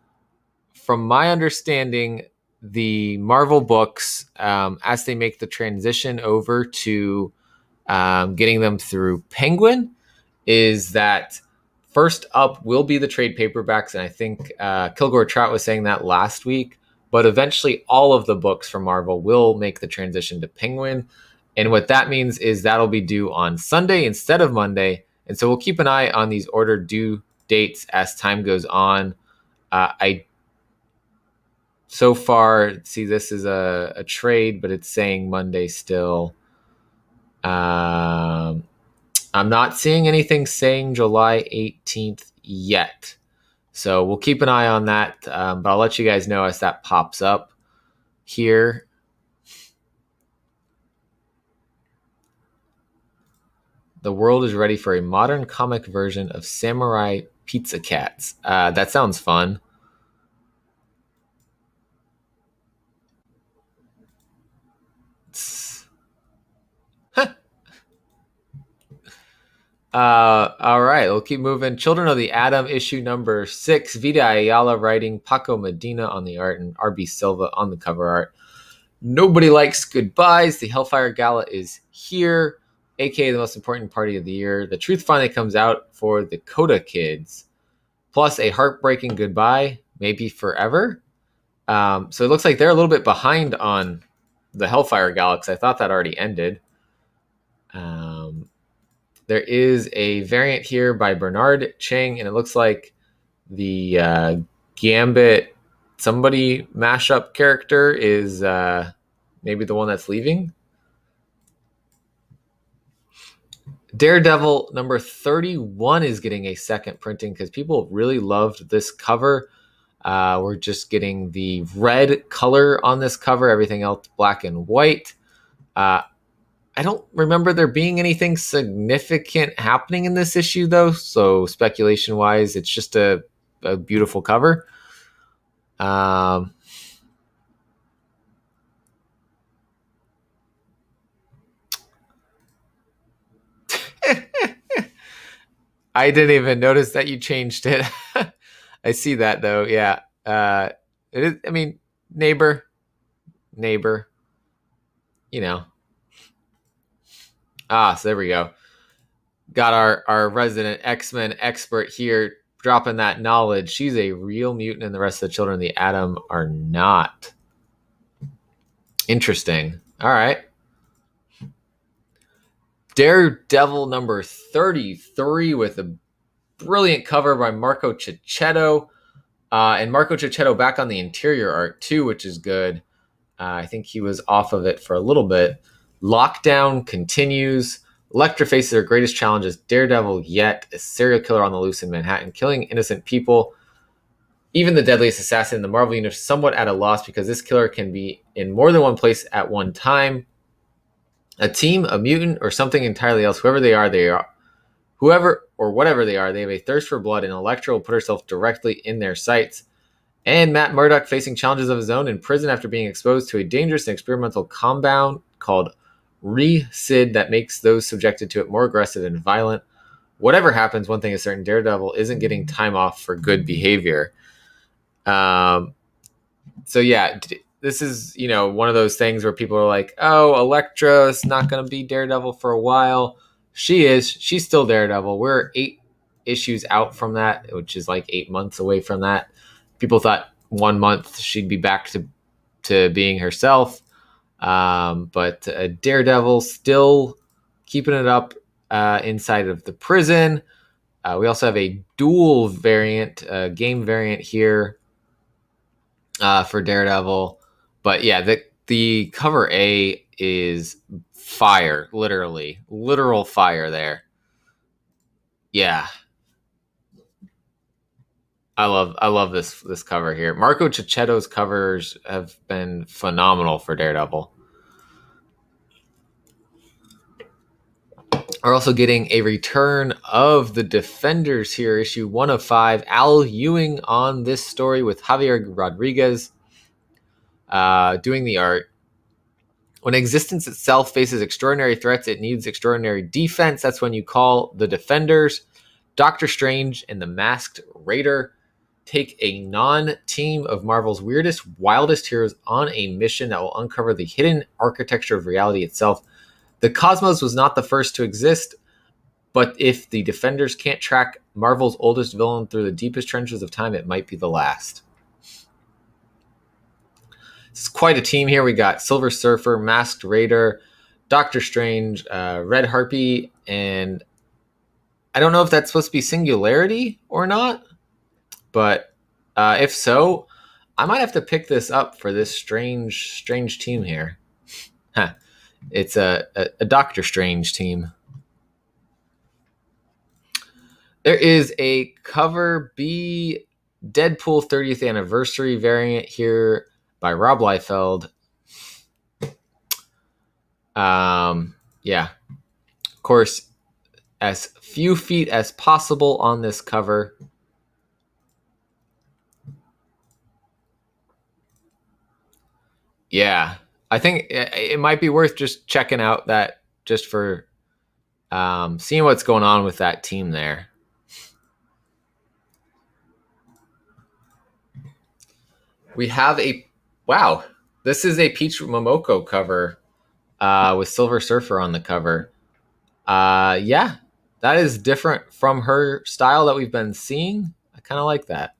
from my understanding, the Marvel books, as they make the transition over to getting them through Penguin, is that first up will be the trade paperbacks, and I think Kilgore Trout was saying that last week. But eventually, all of the books from Marvel will make the transition to Penguin, and what that means is that'll be due on Sunday instead of Monday. And so we'll keep an eye on these order due dates as time goes on. I so far see this is a trade, but it's saying Monday still. I'm not seeing anything saying July 18th yet. So we'll keep an eye on that, but I'll let you guys know as that pops up here. The world is ready for a modern comic version of Samurai Pizza Cats. That sounds fun. All right, we'll keep moving. Children of the Atom, issue number 6. Vita Ayala writing, Paco Medina on the art, and RB Silva on the cover art. Nobody likes goodbyes. The Hellfire Gala is here, aka the most important party of the year. The truth finally comes out for the Coda kids, plus a heartbreaking goodbye, maybe forever. So it looks like they're a little bit behind on the Hellfire Gala because I thought that already ended. There is a variant here by Bernard Chang, and it looks like the Gambit somebody mashup character is maybe the one that's leaving. Daredevil number 31 is getting a second printing because people really loved this cover. We're just getting the red color on this cover, everything else black and white. I don't remember there being anything significant happening in this issue, though. So speculation-wise, it's just a beautiful cover. I didn't even notice that you changed it. I see that though. Yeah. It is, I mean, neighbor, you know. So there we go. Got our resident X-Men expert here dropping that knowledge. She's a real mutant and the rest of the children of the Atom are not. Interesting. All right. Daredevil number 33 with a brilliant cover by Marco Cicchetto. And Marco Cicchetto back on the interior art too, which is good. I think he was off of it for a little bit. Lockdown continues. Elektra faces her greatest challenge as Daredevil yet, a serial killer on the loose in Manhattan, killing innocent people. Even the deadliest assassin in the Marvel Universe is somewhat at a loss because this killer can be in more than one place at one time. A team, a mutant, or something entirely else, whoever they are. Whoever or whatever they are, they have a thirst for blood, and Elektra will put herself directly in their sights. And Matt Murdock facing challenges of his own in prison after being exposed to a dangerous and experimental compound called Re-Sid that makes those subjected to it more aggressive and violent. Whatever happens, one thing is certain, Daredevil isn't getting time off for good behavior. So yeah, this is, one of those things where people are like, oh, Elektra's not going to be Daredevil for a while. She is. She's still Daredevil. We're 8 issues out from that, which is like 8 months away from that. People thought 1 month she'd be back to being herself. But Daredevil still keeping it up inside of the prison. We also have a dual variant, game variant here for Daredevil. But yeah, the cover A is fire, literal fire there. Yeah. I love this cover here. Marco Cicchetto's covers have been phenomenal for Daredevil. We're also getting a return of the Defenders here, issue 1 of 5. Al Ewing on this story with Javier Rodriguez doing the art. When existence itself faces extraordinary threats, it needs extraordinary defense. That's when you call the Defenders. Doctor Strange and the Masked Raider take a non-team of Marvel's weirdest, wildest heroes on a mission that will uncover the hidden architecture of reality itself. The cosmos was not the first to exist, but if the Defenders can't track Marvel's oldest villain through the deepest trenches of time, it might be the last. It's quite a team here. We got Silver Surfer, Masked Raider, Doctor Strange, Red Harpy, and I don't know if that's supposed to be Singularity or not, but if so, I might have to pick this up for this strange team here. Huh. It's a Doctor Strange team. There is a cover B Deadpool 30th anniversary variant here by Rob Liefeld. Yeah. Of course, as few feet as possible on this cover. Yeah. I think it might be worth just checking out that just for seeing what's going on with that team there. We have this is a Peach Momoko cover with Silver Surfer on the cover. Yeah, that is different from her style that we've been seeing. I kind of like that.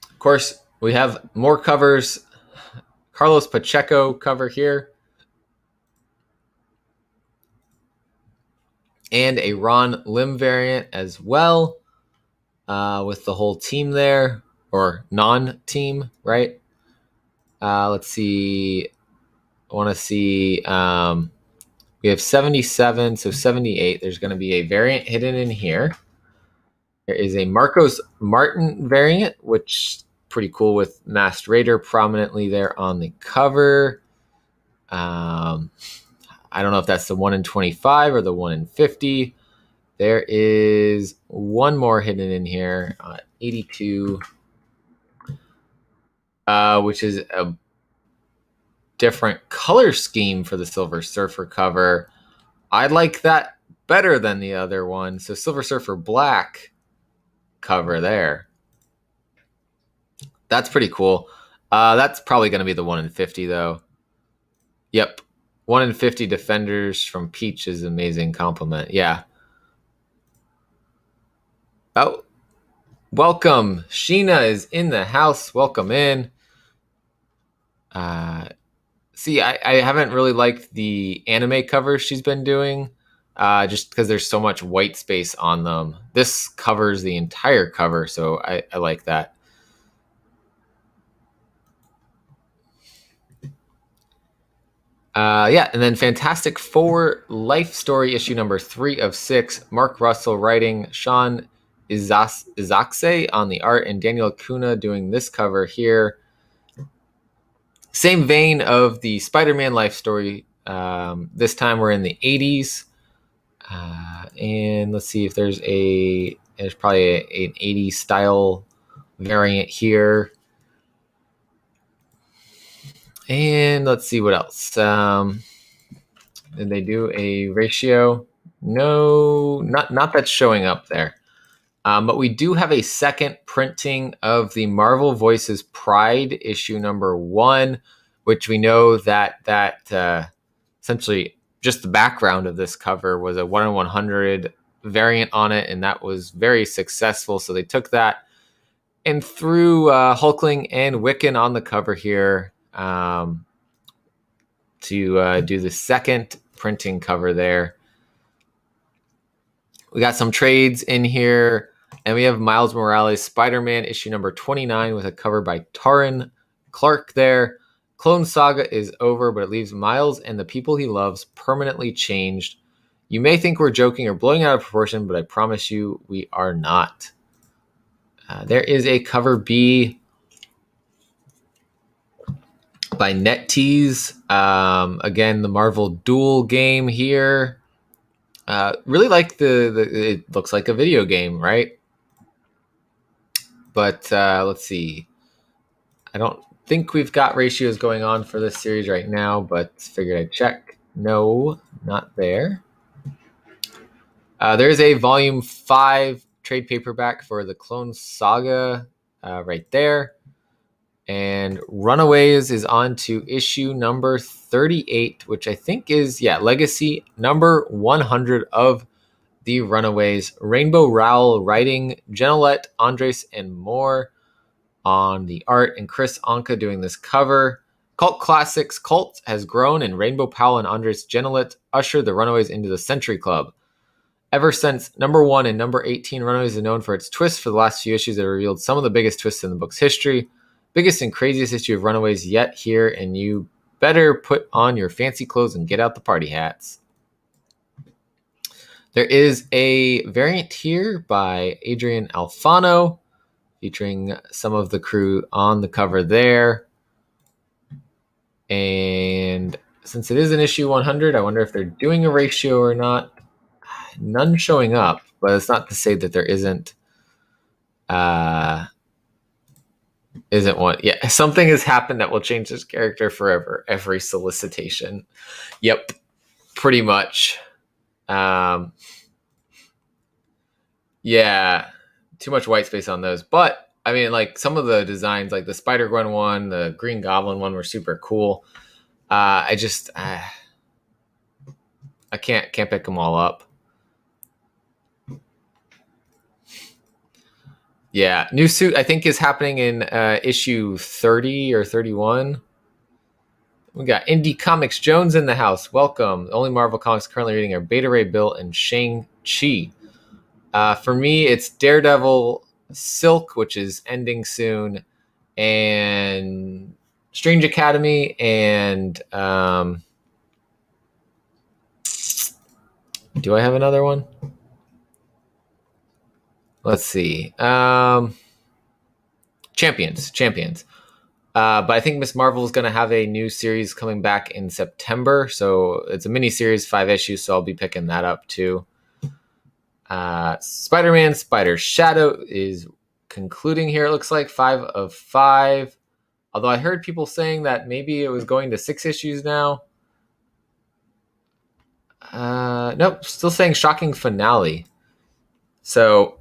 Of course, we have more covers. Carlos Pacheco cover here. And a Ron Lim variant as well. With the whole team there. Or non-team, right? Let's see. I want to see. We have 77, so 78. There's going to be a variant hidden in here. There is a Marcos Martin variant, which is pretty cool with Masked Raider prominently there on the cover. I don't know if that's the 1 in 25 or the 1 in 50. There is one more hidden in here, 82, which is a different color scheme for the Silver Surfer cover. I like that better than the other one. So Silver Surfer Black cover there. That's pretty cool. That's probably going to be the 1 in 50 though. Yep. 1 in 50 Defenders from Peach is an amazing compliment. Yeah. Oh, welcome. Sheena is in the house. Welcome in. See, I haven't really liked the anime covers she's been doing, just because there's so much white space on them. This covers the entire cover, so I like that. Yeah, and then Fantastic Four Life Story issue number 3 of 6. Mark Russell writing, Sean Izakse on the art, and Daniel Kuna doing this cover here. Same vein of the Spider-Man Life Story. This time we're in the 80s. And let's see if there's probably an 80s style variant here. And let's see what else. Did they do a ratio? No, not that's showing up there. But we do have a second printing of the Marvel Voices Pride issue number 1, which we know that essentially just the background of this cover was a 1 in 100 variant on it, and that was very successful. So they took that and threw Hulkling and Wiccan on the cover here to do the second printing cover there. We got some trades in here, and we have Miles Morales Spider-Man issue number 29 with a cover by Taran Clark there. Clone Saga is over, but it leaves Miles and the people he loves permanently changed. You may think we're joking or blowing out of proportion, but I promise you we are not. There is a cover B by NetTease. Again, the Marvel Duel game here. Really like it looks like a video game, right? But let's see. I don't think we've got ratios going on for this series right now, but figured I'd check. No, not there. There's a volume 5 trade paperback for the Clone Saga right there. And Runaways is on to issue number 38, which I think is, legacy number 100 of the Runaways. Rainbow Rowell writing, Genelette, Andres, and more on the art, and Chris Anka doing this cover. Cult Classics Cult has grown, and Rainbow Powell and Andres Genelette ushered the Runaways into the Century Club. Ever since number 1 and number 18, Runaways is known for its twists. For the last few issues that revealed some of the biggest twists in the book's history. Biggest and craziest issue of Runaways yet here, and you better put on your fancy clothes and get out the party hats. There is a variant here by Adrian Alfano, featuring some of the crew on the cover there. And since it is an issue 100, I wonder if they're doing a ratio or not. None showing up, but it's not to say that there isn't one. Yeah, something has happened that will change this character forever. Every solicitation. Yep, pretty much. Yeah, too much white space on those. But I mean, like some of the designs, like the Spider-Gwen one, the Green Goblin one, were super cool. I can't pick them all up. Yeah, new suit I think is happening in issue 30 or 31. We got Indie Comics Jones in the house. Welcome. The only Marvel comics currently reading are Beta Ray Bill and Shang-Chi. For me, it's Daredevil, Silk, which is ending soon, and Strange Academy, and do I have another one? Let's see. Champions. But I think Miss Marvel is going to have a new series coming back in September. So it's a mini series, 5 issues. So I'll be picking that up too. Spider-Man Spider Shadow is concluding here. It looks like 5 of 5. Although I heard people saying that maybe it was going to 6 issues now. Nope, still saying shocking finale. So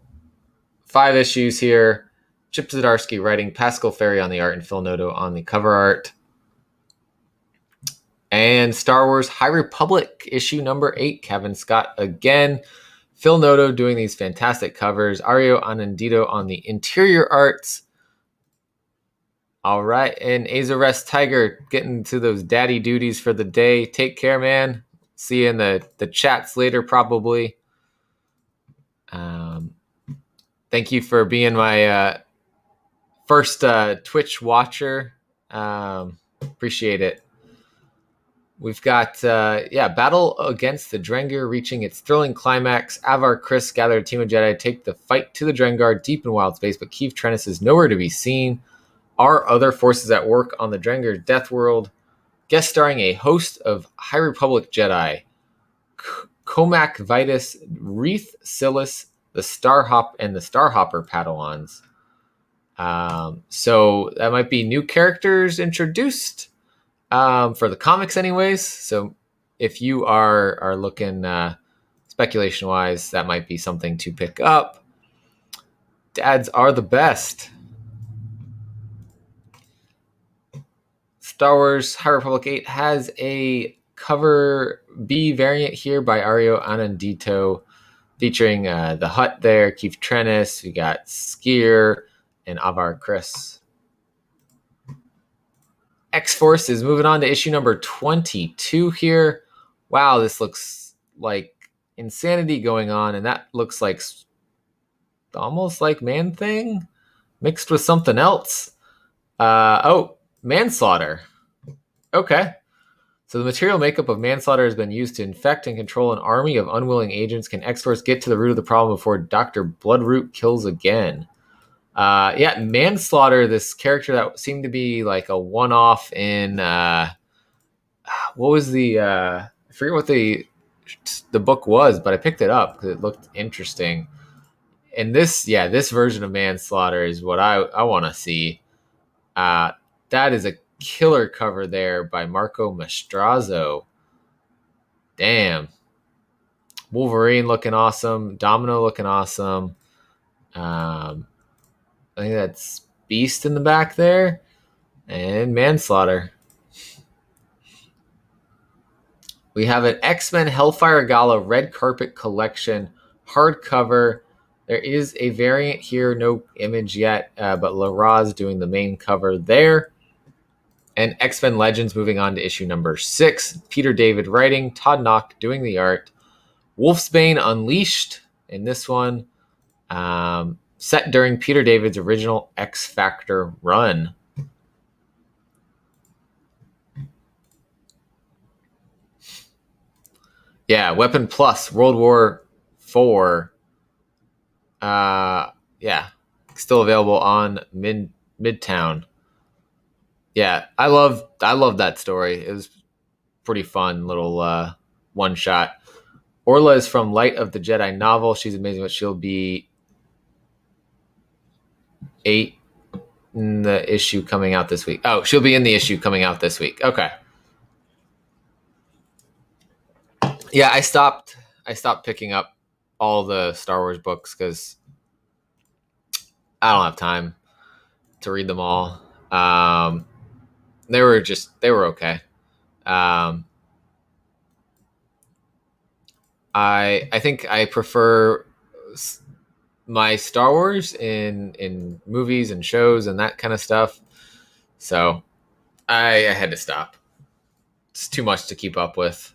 5 issues here. Chip Zdarsky writing, Pascal Ferry on the art, and Phil Noto on the cover art. And Star Wars High Republic issue number 8, Kevin Scott again. Phil Noto doing these fantastic covers. Ario Anandito on the interior arts. All right, and Azarest Tiger getting to those daddy duties for the day. Take care, man. See you in the chats later, probably. Thank you for being my first Twitch watcher. Appreciate it. We've got, Battle against the Drengir reaching its thrilling climax. Avar Kriss gather a team of Jedi to take the fight to the Drengar deep in wild space, but Keith Trennis is nowhere to be seen. Are other forces at work on the Drengir Death World? Guest starring a host of High Republic Jedi. Comac Vitus, Reeth Silas, the Starhopper Padawans. So that might be new characters introduced for the comics anyways. So if you are looking speculation wise, that might be something to pick up. Dads are the best. Star Wars High Republic 8 has a cover B variant here by Ario Anandito, featuring the Hutt there, Keith Trennis, we got Skier, and Avar Kriss. X-Force is moving on to issue number 22 here. Wow, this looks like insanity going on, and that looks like almost like Man-Thing mixed with something else. Manslaughter. Okay. So the material makeup of Manslaughter has been used to infect and control an army of unwilling agents. Can X-Force get to the root of the problem before Dr. Bloodroot kills again? Manslaughter, this character that seemed to be like a one-off in what was I forget what the book was, but I picked it up because it looked interesting. And this version of Manslaughter is what I want to see. That is a killer cover there by Marco Maestrazzo. Damn. Wolverine looking awesome. Domino looking awesome. I think that's Beast in the back there. And Manslaughter. We have an X-Men Hellfire Gala Red Carpet Collection hardcover. There is a variant here, no image yet, but Laraz doing the main cover there. And X-Men Legends moving on to issue number 6. Peter David writing, Todd Knock doing the art. Wolfsbane Unleashed in this one, set during Peter David's original X Factor run. Yeah, Weapon Plus, World War IV. Still available on Midtown. Yeah, I love that story. It was pretty fun little one shot. Orla is from Light of the Jedi novel. She's amazing, but she'll be 8 in the issue coming out this week. Oh, she'll be in the issue coming out this week. Okay. Yeah, I stopped picking up all the Star Wars books because I don't have time to read them all. They were okay. I think I prefer my Star Wars in movies and shows and that kind of stuff. So I had to stop. It's too much to keep up with.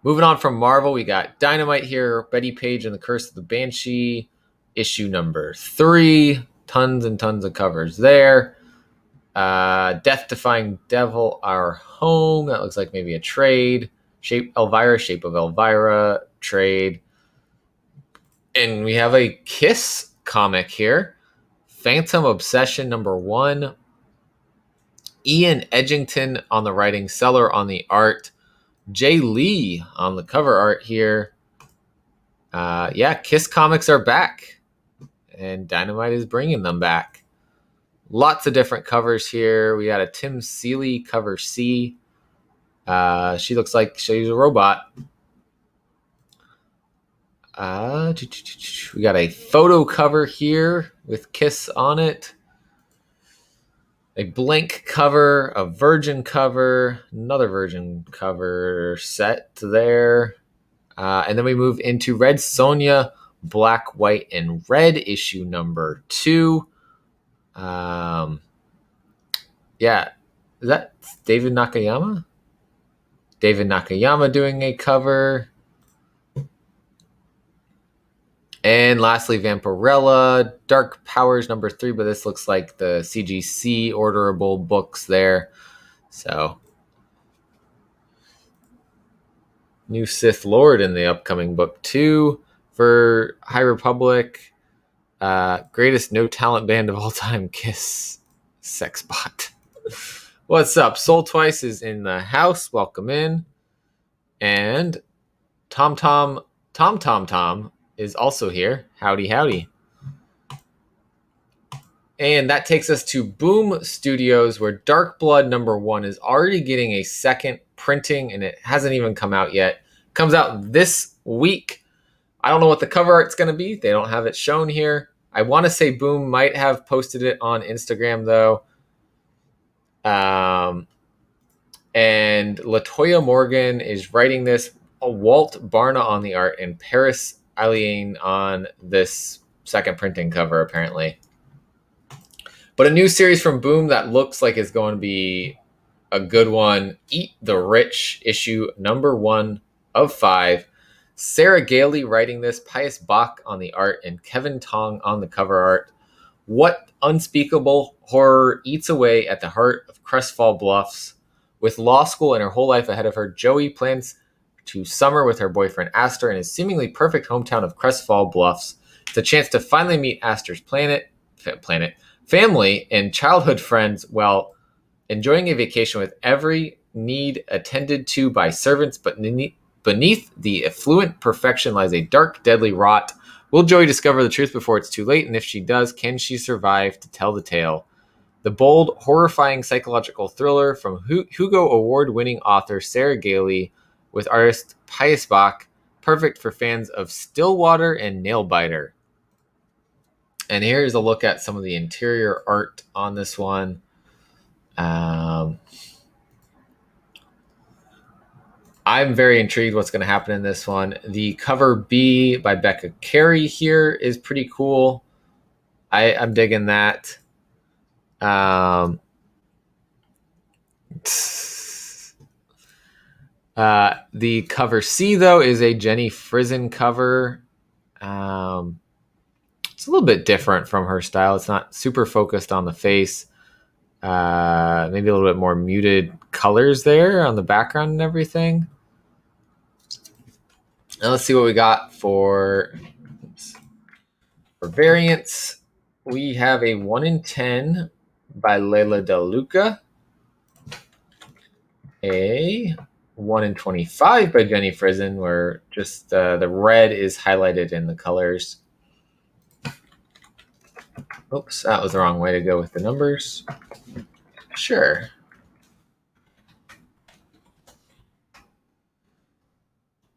Moving on from Marvel, we got Dynamite here, Betty Page and the Curse of the Banshee, issue number 3. Tons and tons of covers there. Death Defying Devil, Our Home. That looks like maybe a trade. Shape of Elvira, trade. And we have a Kiss comic here. Phantom Obsession number 1. Ian Edgington on the writing, Seller on the art. Jay Lee on the cover art here. Kiss comics are back. And Dynamite is bringing them back. Lots of different covers here. We got a Tim Seeley cover C. She looks like she's a robot. We got a photo cover here with Kiss on it. A blank cover, a virgin cover, another virgin cover set there. And then we move into Red Sonja, Black, White, and Red issue number 2. Yeah, is that David Nakayama? David Nakayama doing a cover. And lastly, Vampirella, Dark Powers number 3, but this looks like the CGC orderable books there. So, new Sith Lord in the upcoming book too for High Republic. Greatest no talent band of all time, Kiss, Sexbot. What's up? Soul Twice is in the house. Welcome in. And Tom is also here. Howdy, howdy. And that takes us to Boom Studios, where Dark Blood number 1 is already getting a second printing, and it hasn't even come out yet. Comes out this week. I don't know what the cover art's going to be. They don't have it shown here. I want to say Boom might have posted it on Instagram, though. And LaToya Morgan is writing this. Walt Barna on the art, and Paris Alien on this second printing cover, apparently. But a new series from Boom that looks like it's going to be a good one. Eat the Rich, issue number 1 of 5. Sarah Gailey writing this, Pius Bach on the art, and Kevin Tong on the cover art. What unspeakable horror eats away at the heart of Crestfall Bluffs? With law school and her whole life ahead of her, Joey plans to summer with her boyfriend Astor in his seemingly perfect hometown of Crestfall Bluffs. It's a chance to finally meet Astor's family and childhood friends while enjoying a vacation with every need attended to by servants, but beneath the affluent perfection lies a dark, deadly rot. Will Joey discover the truth before it's too late? And if she does, can she survive to tell the tale? The bold, horrifying psychological thriller from Hugo Award-winning author Sarah Gailey with artist Pius Bach, perfect for fans of Stillwater and Nailbiter. And here's a look at some of the interior art on this one. I'm very intrigued what's going to happen in this one. The cover B by Becca Carey here is pretty cool. I'm digging that. The cover C, though, is a Jenny Frison cover. It's a little bit different from her style. It's not super focused on the face. Maybe a little bit more muted colors there on the background and everything. Now let's see what we got for variants. We have a 1 in 10 by Leila Del Luca. A 1 in 25 by Jenny Frison, where just the red is highlighted in the colors. Oops, that was the wrong way to go with the numbers. Sure.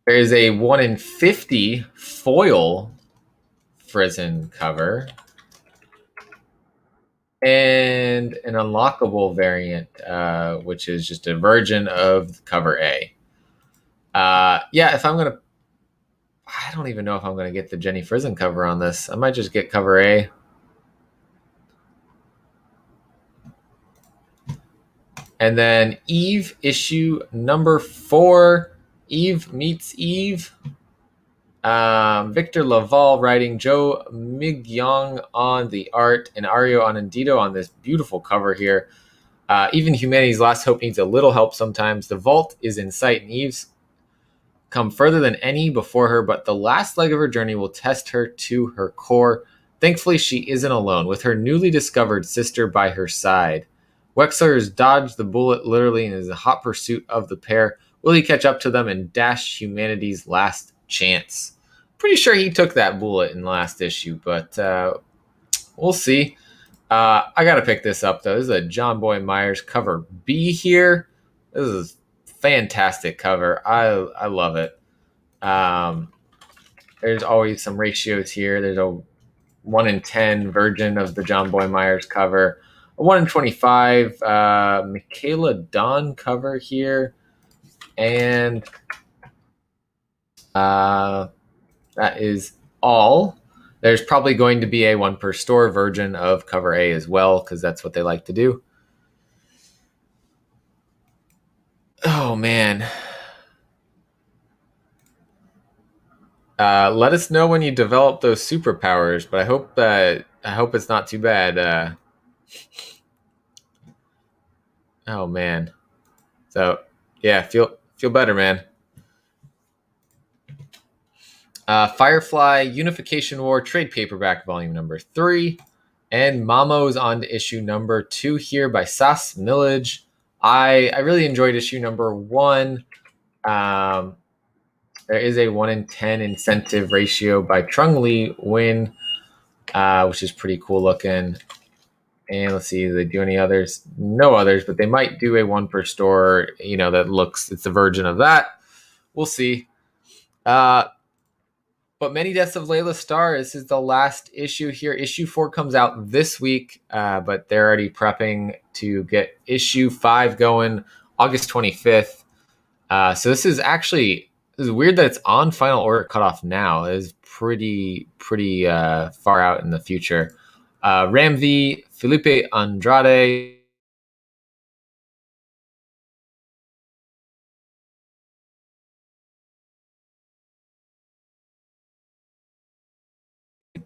There is a 1 in 50 foil Frison cover. And an unlockable variant, which is just a version of cover A. If I'm going to... I don't even know if I'm going to get the Jenny Frison cover on this. I might just get cover A. And then Eve, issue number 4. Eve meets Eve. Victor Laval writing, Joe Migyong on the art, and Ario Anandito on this beautiful cover here. Even humanity's last hope needs a little help sometimes. The vault is in sight, and Eve's come further than any before her, but the last leg of her journey will test her to her core. Thankfully, she isn't alone, with her newly discovered sister by her side. Wexler has dodged the bullet literally and is in hot pursuit of the pair. Will he catch up to them and dash humanity's last chance? Pretty sure he took that bullet in the last issue, but we'll see. I got to pick this up, though. This is a John Boy Myers cover B here. This is fantastic cover. I love it. There's always some ratios here. There's a 1 in 10 version of the John Boy Myers cover, a 1 in 25 Michaela Dawn cover here, and that is all. There's probably going to be a 1 per store version of cover A as well, because that's what they like to do. Oh man. Let us know when you develop those superpowers, but I hope it's not too bad. Oh man. So yeah, feel better, man. Firefly Unification War trade paperback volume number 3, and Mamo's on to issue number 2 here by Sas Millage. I really enjoyed issue number 1. There is a 1 in 10 incentive ratio by Trung Lee Win, which is pretty cool looking. And let's see, do they do any others? No others, but they might do a 1 per store, that looks, it's a version of that. We'll see. But Many Deaths of Layla Starr, this is the last issue here. Issue 4 comes out this week, but they're already prepping to get issue 5 going August 25th. So this is weird that it's on Final Order Cutoff now. It is pretty far out in the future. Ram V, Felipe Andrade,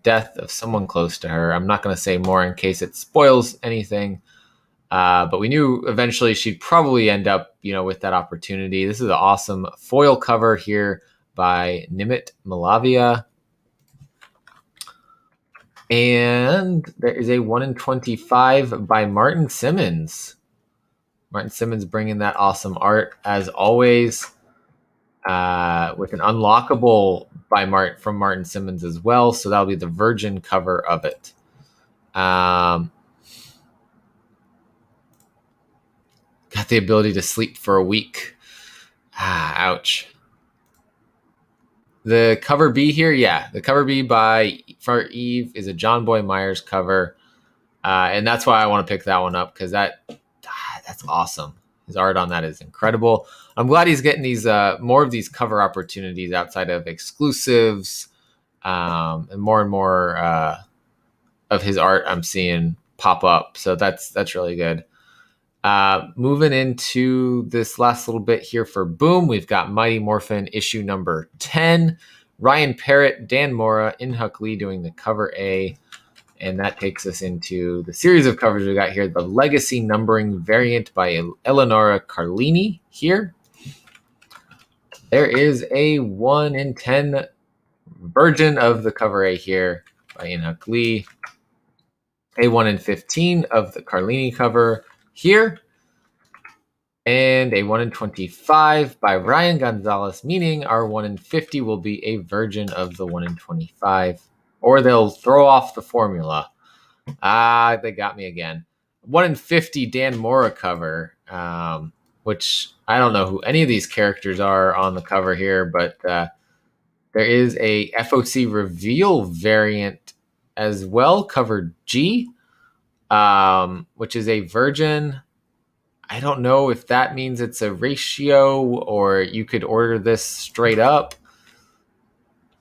death of someone close to her. I'm not going to say more in case it spoils anything. But we knew eventually she'd probably end up, with that opportunity. This is an awesome foil cover here by Nimit Malavia. And there is a 1 in 25 by Martin Simmons. Martin Simmons bringing that awesome art as always, with an unlockable from Martin Simmons as well. So that'll be the virgin cover of it. Got the ability to sleep for a week. Ouch. The cover B here, the cover B for Eve is a John Boy Myers cover, and that's why I want to pick that one up, because that's awesome. His art on that is incredible. I'm glad he's getting these more of these cover opportunities outside of exclusives, and more of his art I'm seeing pop up. So that's really good. Moving into this last little bit here for Boom, we've got Mighty Morphin issue number 10. Ryan Parrott, Dan Mora, In-Huk Lee doing the cover A. And that takes us into the series of covers we got here. The Legacy Numbering variant by Eleonora Carlini here. There is a 1 in 10 version of the cover A here by In-Huk Lee. A 1 in 15 of the Carlini cover here, and a 1 in 25 by Ryan Gonzalez, meaning our 1 in 50 will be a version of the 1 in 25, or they'll throw off the formula. They got me again. 1 in 50 Dan Mora cover, which I don't know who any of these characters are on the cover here, but there is a FOC reveal variant as well, cover G, which is a virgin. I don't know if that means it's a ratio or you could order this straight up.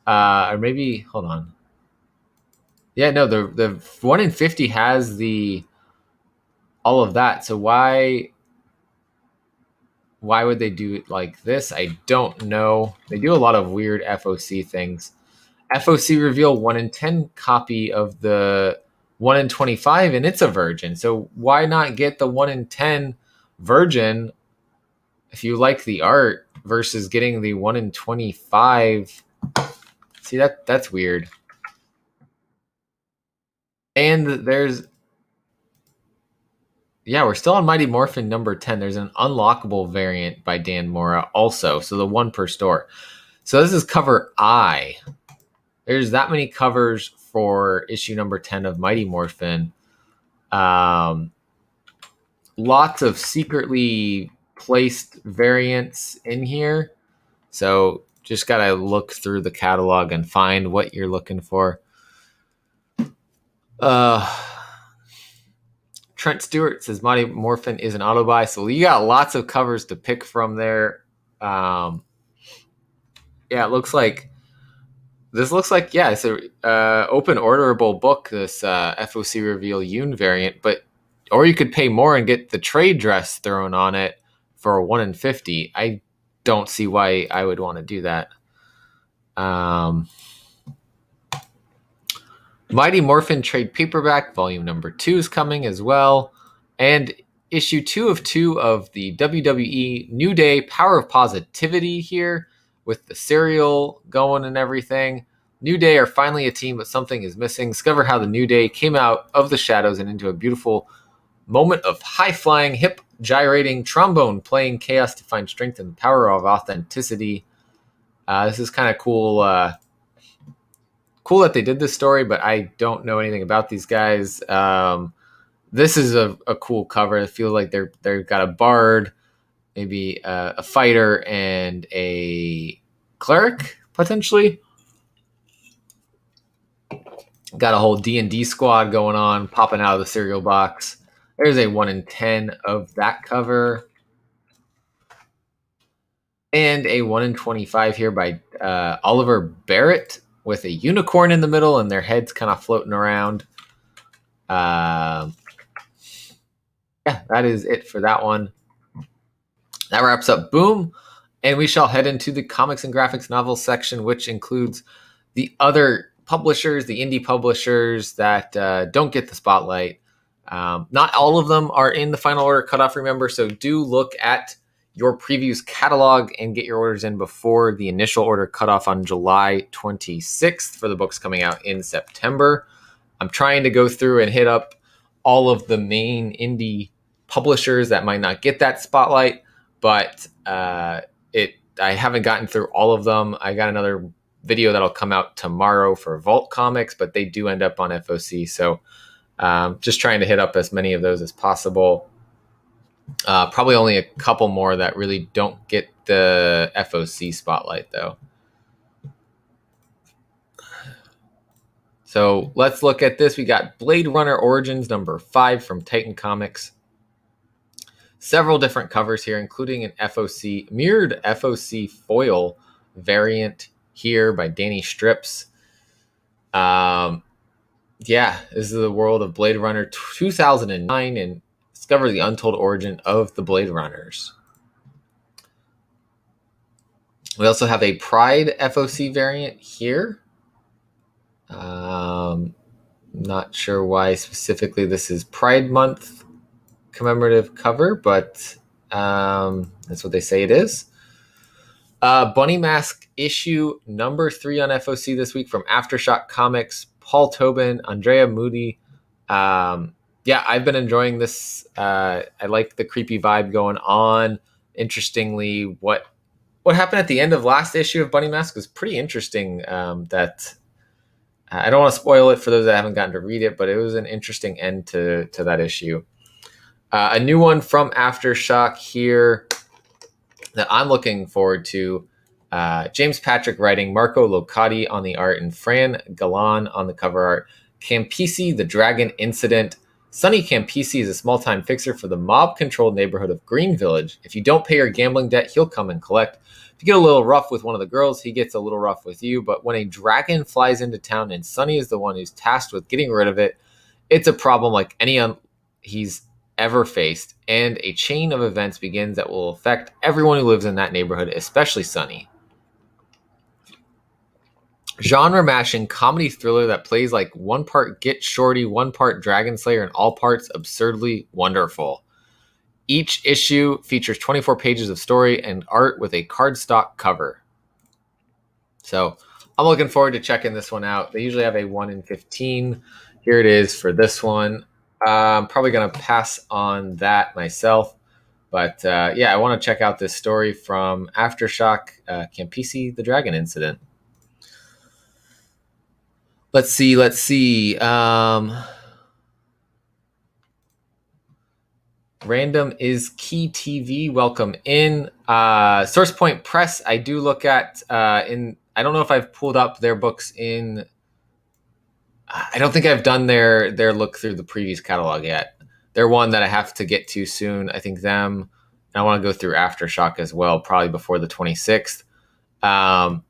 Or maybe, hold on. Yeah, no, the 1 in 50 has all of that. So why would they do it like this? I don't know. They do a lot of weird FOC things. FOC reveal 1 in 10 copy of the 1 in 25, and it's a virgin. So why not get the 1 in 10 virgin if you like the art versus getting the 1 in 25? See, that's weird. And we're still on Mighty Morphin number 10. There's an unlockable variant by Dan Mora also. So the 1 per store. So this is cover I. There's that many covers for issue number 10 of Mighty Morphin. Lots of secretly placed variants in here. So just got to look through the catalog and find what you're looking for. Trent Stewart says Mighty Morphin is an auto buy. So you got lots of covers to pick from there. Yeah, it looks like it's a open orderable book, this FOC Reveal Yoon variant, or you could pay more and get the trade dress thrown on it for a 1 in 50. I don't see why I would want to do that. Mighty Morphin trade paperback volume number 2 is coming as well, and issue 2 of 2 of the WWE New Day Power of Positivity here with the serial going and everything. New Day are finally a team, but something is missing. Discover how the New Day came out of the shadows and into a beautiful moment of high-flying, hip-gyrating, trombone-playing chaos to find strength and the power of authenticity. This is kind of cool. Cool that they did this story, but I don't know anything about these guys. This is a cool cover. I feel like they've got a bard, maybe a fighter, and a cleric potentially. Got a whole D&D squad going on, popping out of the cereal box. There's a 1 in 10 of that cover. And a 1 in 25 here by Oliver Barrett with a unicorn in the middle and their heads kind of floating around. Yeah, that is it for that one. That wraps up Boom. And we shall head into the comics and graphics novels section, which includes the other publishers, the indie publishers that don't get the spotlight. Not all of them are in the Final Order Cutoff, remember, so do look at your previews catalog and get your orders in before the initial order cutoff on July 26th for the books coming out in September. I'm trying to go through and hit up all of the main indie publishers that might not get that spotlight, but I haven't gotten through all of them. I got another video that'll come out tomorrow for Vault Comics, but they do end up on FOC, so just trying to hit up as many of those as possible. Probably only a couple more that really don't get the FOC spotlight, though. So let's look at this. We got Blade Runner Origins number 5 from Titan Comics. Several different covers here, including an FOC, mirrored FOC foil variant here by Danny Strips. Yeah, this is the world of Blade Runner 2009 and discover the untold origin of the Blade Runners. We also have a Pride FOC variant here. Not sure why specifically this is Pride Month commemorative cover, but that's what they say it is. Bunny Mask issue number 3 on FOC this week from Aftershock Comics, Paul Tobin, Andrea Moody. Yeah, I've been enjoying this. I like the creepy vibe going on. Interestingly, what happened at the end of last issue of Bunny Mask was pretty interesting. That I don't want to spoil it for those that haven't gotten to read it, but it was an interesting end to that issue. A new one from Aftershock here that I'm looking forward to. James Patrick writing, Marco Locati on the art, and Fran Galan on the cover art. Campisi, the Dragon Incident. Sonny Campisi is a small-time fixer for the mob-controlled neighborhood of Green Village. If you don't pay your gambling debt, he'll come and collect. If you get a little rough with one of the girls, he gets a little rough with you. But when a dragon flies into town and Sonny is the one who's tasked with getting rid of it, it's a problem like any he's ever faced, and a chain of events begins that will affect everyone who lives in that neighborhood, especially Sonny. Genre-mashing comedy thriller that plays like one part Get Shorty, one part Dragon Slayer, and all parts absurdly wonderful. Each issue features 24 pages of story and art with a cardstock cover. So I'm looking forward to checking this one out. They usually have a 1 in 15. Here it is for this one. I'm probably going to pass on that myself. But yeah, I want to check out this story from Aftershock, Campisi, the Dragon Incident. Let's see. Random is Key TV. Welcome in. Source Point Press. I do look at in. I don't know if I've pulled up their books in. I don't think I've done their look through the previous catalog yet. They're one that I have to get to soon. I think them. And I want to go through Aftershock as well, probably before the 26th. Bad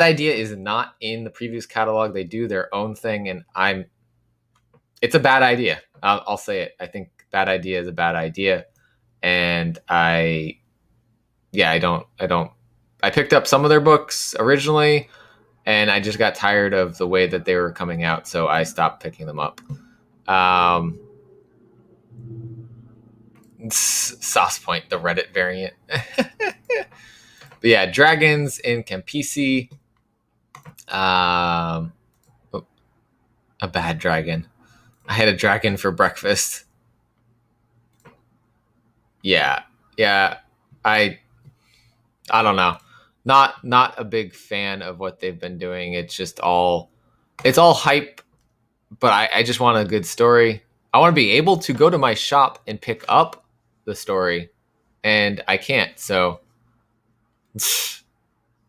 Idea is not in the previous catalog. They do their own thing, and it's a bad idea. I'll say it. I think Bad Idea is a bad idea, and I picked up some of their books originally, and I just got tired of the way that they were coming out, so I stopped picking them up. Sauce Point, the Reddit variant. But yeah, Dragons in Campisi. A bad dragon. I had a dragon for breakfast. Yeah. I don't know. Not a big fan of what they've been doing. It's all hype, but I just want a good story. I want to be able to go to my shop and pick up the story, and I can't. So,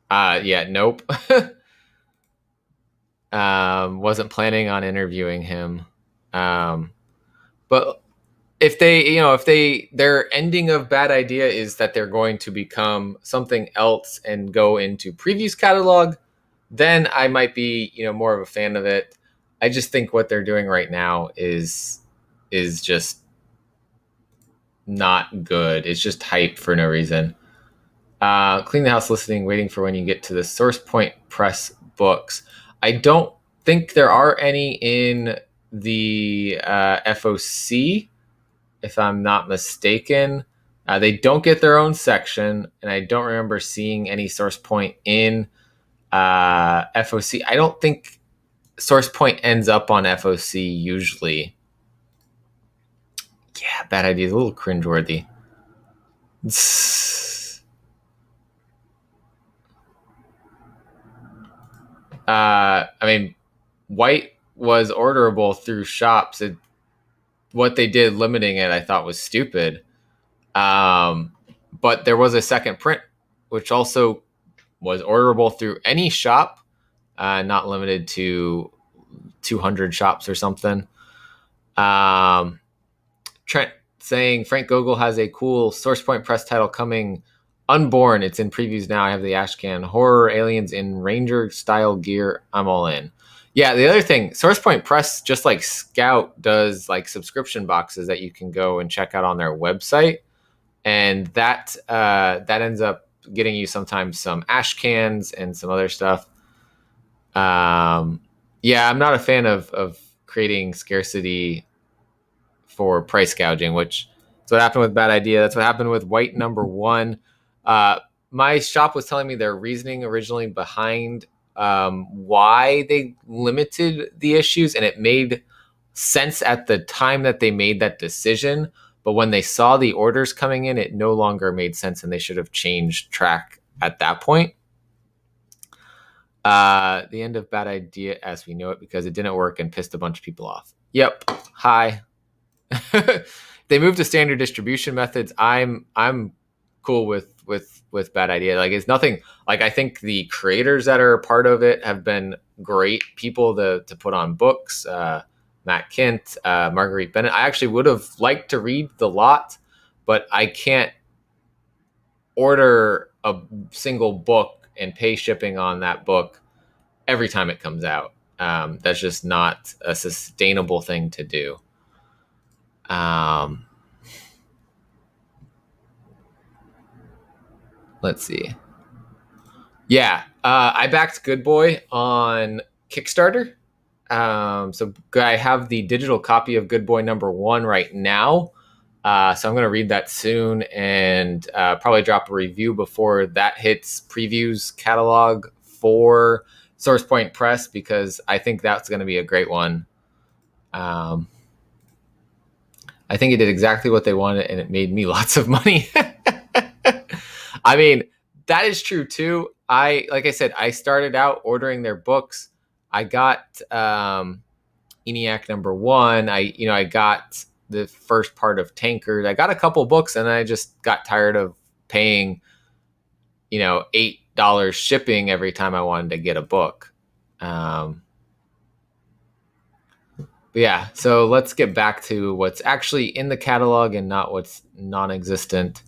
nope. Wasn't planning on interviewing him. But if their ending of Bad Idea is that they're going to become something else and go into previous catalog, then I might be, more of a fan of it. I just think what they're doing right now is just not good. It's just hype for no reason. Clean the house listening, waiting for when you get to the Source Point Press books. I don't think there are any in the FOC, if I'm not mistaken. They don't get their own section, and I don't remember seeing any Source Point in FOC. I don't think Source Point ends up on FOC usually. Yeah, Bad Idea is a little cringeworthy. White was orderable through shops. What they did limiting it, I thought, was stupid. But there was a second print, which also was orderable through any shop, not limited to 200 shops or something. Trent saying Frank Gogol has a cool Source Point Press title coming. Unborn. It's in previews now. I have the Ashcan horror aliens in Ranger style gear. I'm all in. Yeah, the other thing, Source Point Press, just like Scout, does like subscription boxes that you can go and check out on their website, and that ends up getting you sometimes some ash cans and some other stuff. I'm not a fan of creating scarcity for price gouging, which is what happened with Bad Idea. That's what happened with White #1. My shop was telling me their reasoning originally behind why they limited the issues, and it made sense at the time that they made that decision. But when they saw the orders coming in, it no longer made sense, and they should have changed track at that point. The end of Bad Idea as we know it, because it didn't work and pissed a bunch of people off. Yep. Hi. They moved to standard distribution methods. I'm cool with Bad Idea. Like, it's nothing, like, I think the creators that are a part of it have been great people to put on books. Matt Kint, Marguerite Bennett. I actually would have liked to read the lot, but I can't order a single book and pay shipping on that book every time it comes out. That's just not a sustainable thing to do. Let's see. Yeah, I backed Good Boy on Kickstarter. So I have the digital copy of Good Boy #1 right now. So I'm going to read that soon and probably drop a review before that hits previews catalog for Source Point Press, because I think that's going to be a great one. I think it did exactly what they wanted, and it made me lots of money. I mean, that is true too. Like I said, I started out ordering their books. I got ENIAC #1. I got the first part of Tankard. I got a couple books, and I just got tired of paying, $8 shipping every time I wanted to get a book. But yeah, so let's get back to what's actually in the catalog and not what's non-existent.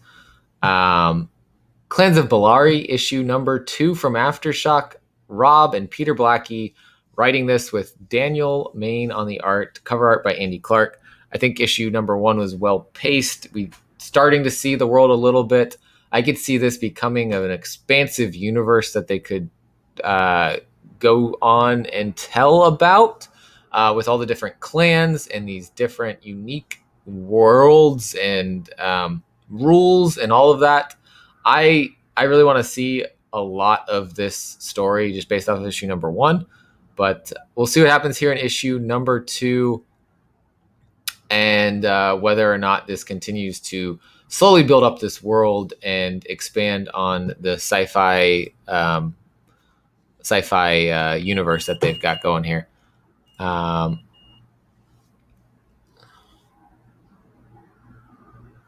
Clans of Bellari, issue number 2 from Aftershock. Rob and Peter Blackie writing this with Daniel Main on the art, cover art by Andy Clark. I think issue number 1 was well paced. We starting to see the world a little bit. I could see this becoming an expansive universe that they could go on and tell about with all the different clans and these different unique worlds and rules and all of that. I really want to see a lot of this story just based off of issue number 1, but we'll see what happens here in issue number 2 and whether or not this continues to slowly build up this world and expand on the sci-fi universe that they've got going here.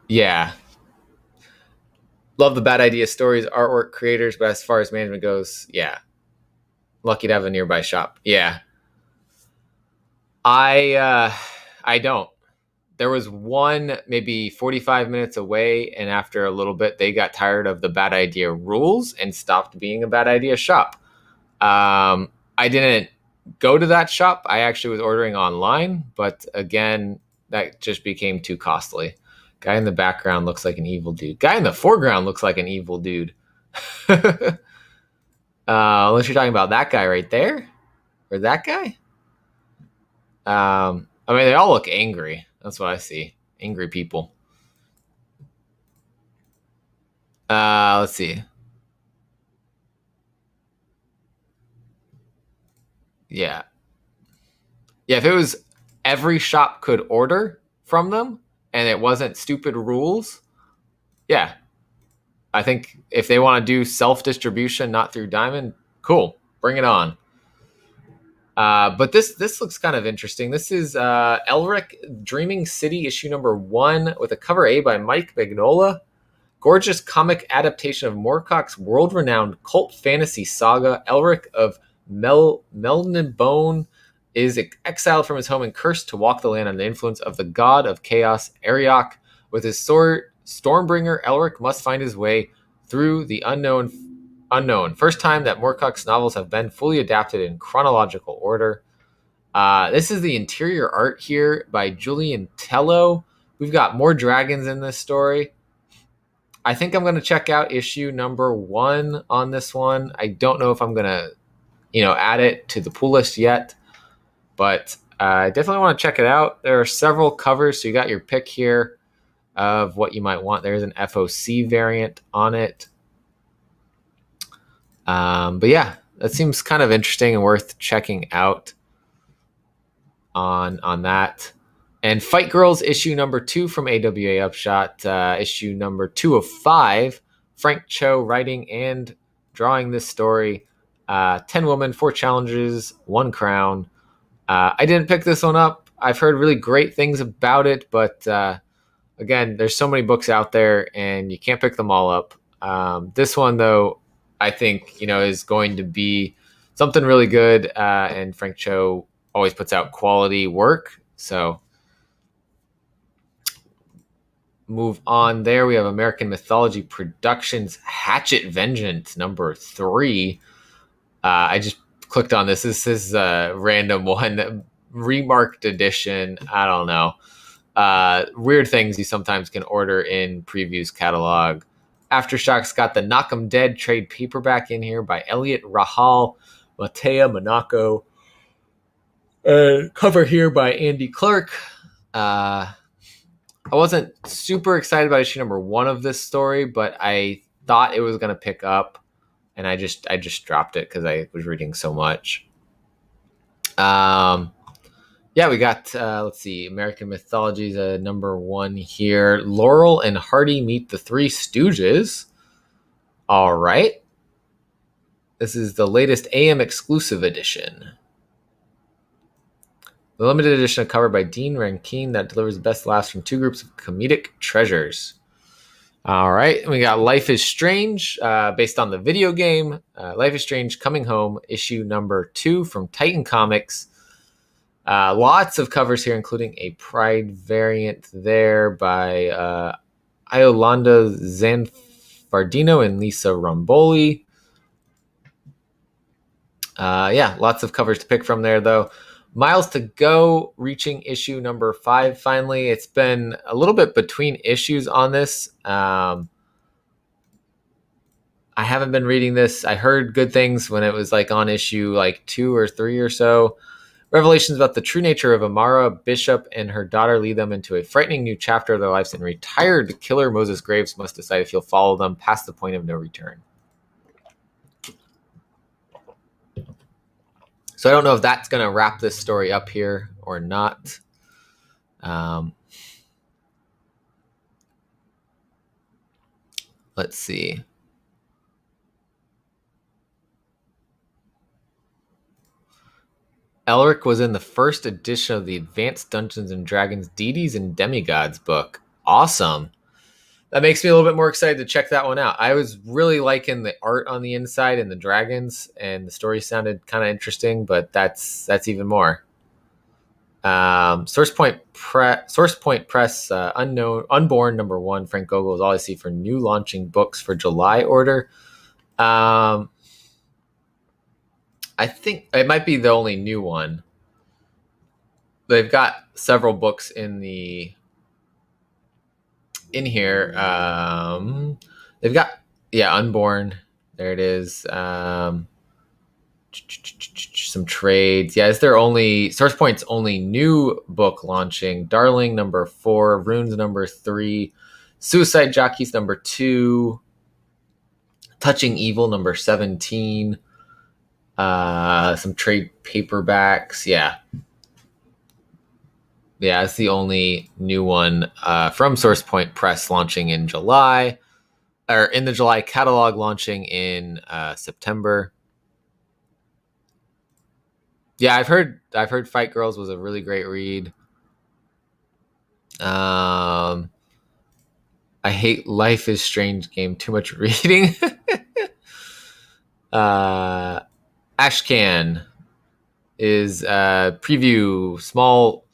Yeah. Love the Bad Idea Stories artwork creators, but as far as management goes, yeah. Lucky to have a nearby shop. Yeah. I don't. There was one maybe 45 minutes away, and after a little bit, they got tired of the Bad Idea rules and stopped being a Bad Idea shop. I didn't go to that shop. I actually was ordering online, but again, that just became too costly. Guy in the background looks like an evil dude. Guy in the foreground looks like an evil dude. Unless you're talking about that guy right there, or that guy. I mean, they all look angry. That's what I see. Angry people. Let's see. Yeah. Yeah, if it was every shop could order from them and it wasn't stupid rules, yeah. I think if they want to do self-distribution, not through Diamond, cool. Bring it on. But this looks kind of interesting. This is Elric Dreaming City, issue number 1, with a cover A by Mike Mignola. Gorgeous comic adaptation of Moorcock's world-renowned cult fantasy saga. Elric of Melnibone is exiled from his home and cursed to walk the land under the influence of the god of chaos, Ariok. With his sword, Stormbringer, Elric must find his way through the unknown. First time that Moorcock's novels have been fully adapted in chronological order. This is the interior art here by Julian Tello. We've got more dragons in this story. I think I'm going to check out issue number 1 on this one. I don't know if I'm going to, add it to the pull list yet, but I definitely want to check it out. There are several covers, so you got your pick here of what you might want. There's an FOC variant on it. But yeah, that seems kind of interesting and worth checking out on that. And Fight Girls issue number 2 from AWA Upshot, issue number 2 of 5. Frank Cho writing and drawing this story. 10 women, 4 challenges, 1 crown. I didn't pick this one up. I've heard really great things about it, but again, there's so many books out there and you can't pick them all up. This one, though, I think, is going to be something really good. And Frank Cho always puts out quality work. So move on there. We have American Mythology Productions Hatchet Vengeance number 3. I just clicked on this. This is a random one, remarked edition. I don't know. Weird things you sometimes can order in previews catalog. Aftershock's got the Knock 'em Dead trade paperback in here by Elliot Rahal, Matea Monaco. Cover here by Andy Clark. I wasn't super excited about issue number 1 of this story, but I thought it was going to pick up, and I just dropped it because I was reading so much. Yeah, we got, let's see, American Mythology is number 1 here. Laurel and Hardy meet the Three Stooges. All right. This is the latest AM exclusive edition. The limited edition cover by Dean Rankine that delivers the best laughs from two groups of comedic treasures. All right, we got Life is Strange, based on the video game. Life is Strange Coming Home, issue number 2 from Titan Comics. Lots of covers here, including a Pride variant there by Iolanda Zanfardino and Lisa Romboli. Lots of covers to pick from there, though. Miles to Go, reaching issue number 5 finally. It's been a little bit between issues on this. I haven't been reading this. I heard good things when it was like on issue like 2 or 3 or so. Revelations about the true nature of Amara Bishop and her daughter lead them into a frightening new chapter of their lives, and retired killer Moses Graves must decide if he'll follow them past the point of no return. So I don't know if that's going to wrap this story up here or not. Let's see. Elric was in the first edition of the Advanced Dungeons & Dragons Deities and Demigods book. Awesome. That makes me a little bit more excited to check that one out. I was really liking the art on the inside and the dragons, and the story sounded kind of interesting, but that's even more. Source Point Press, Unborn number 1. Frank Gogol is all I see for new launching books for July order. I think it might be the only new one. They've got several books in here. They've got Unborn. There it is. Some trades. Yeah, it's their only Source Point's only new book launching. Darling number 4, Runes number 3, Suicide Jockeys number 2, Touching Evil number 17. Some trade paperbacks. Yeah, it's the only new one from Source Point Press launching in July, or in the July catalog launching in September. Yeah, I've heard Fight Girls was a really great read. I hate Life is Strange game. Too much reading. Ashcan is preview, small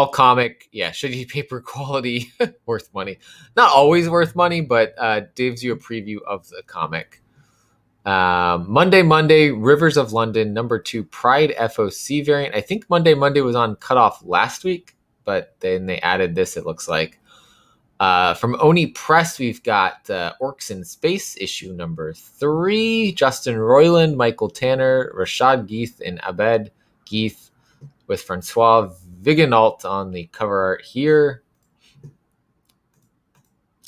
comic. Yeah, shitty paper quality, worth money. Not always worth money, but gives you a preview of the comic. Monday, Rivers of London, number 2, Pride FOC variant. I think Monday was on Cutoff last week, but then they added this, it looks like. From Oni Press, we've got Orcs in Space, issue number 3. Justin Roiland, Michael Tanner, Rashad Geith, and Abed Geith, with Francois Viganalt on the cover art here.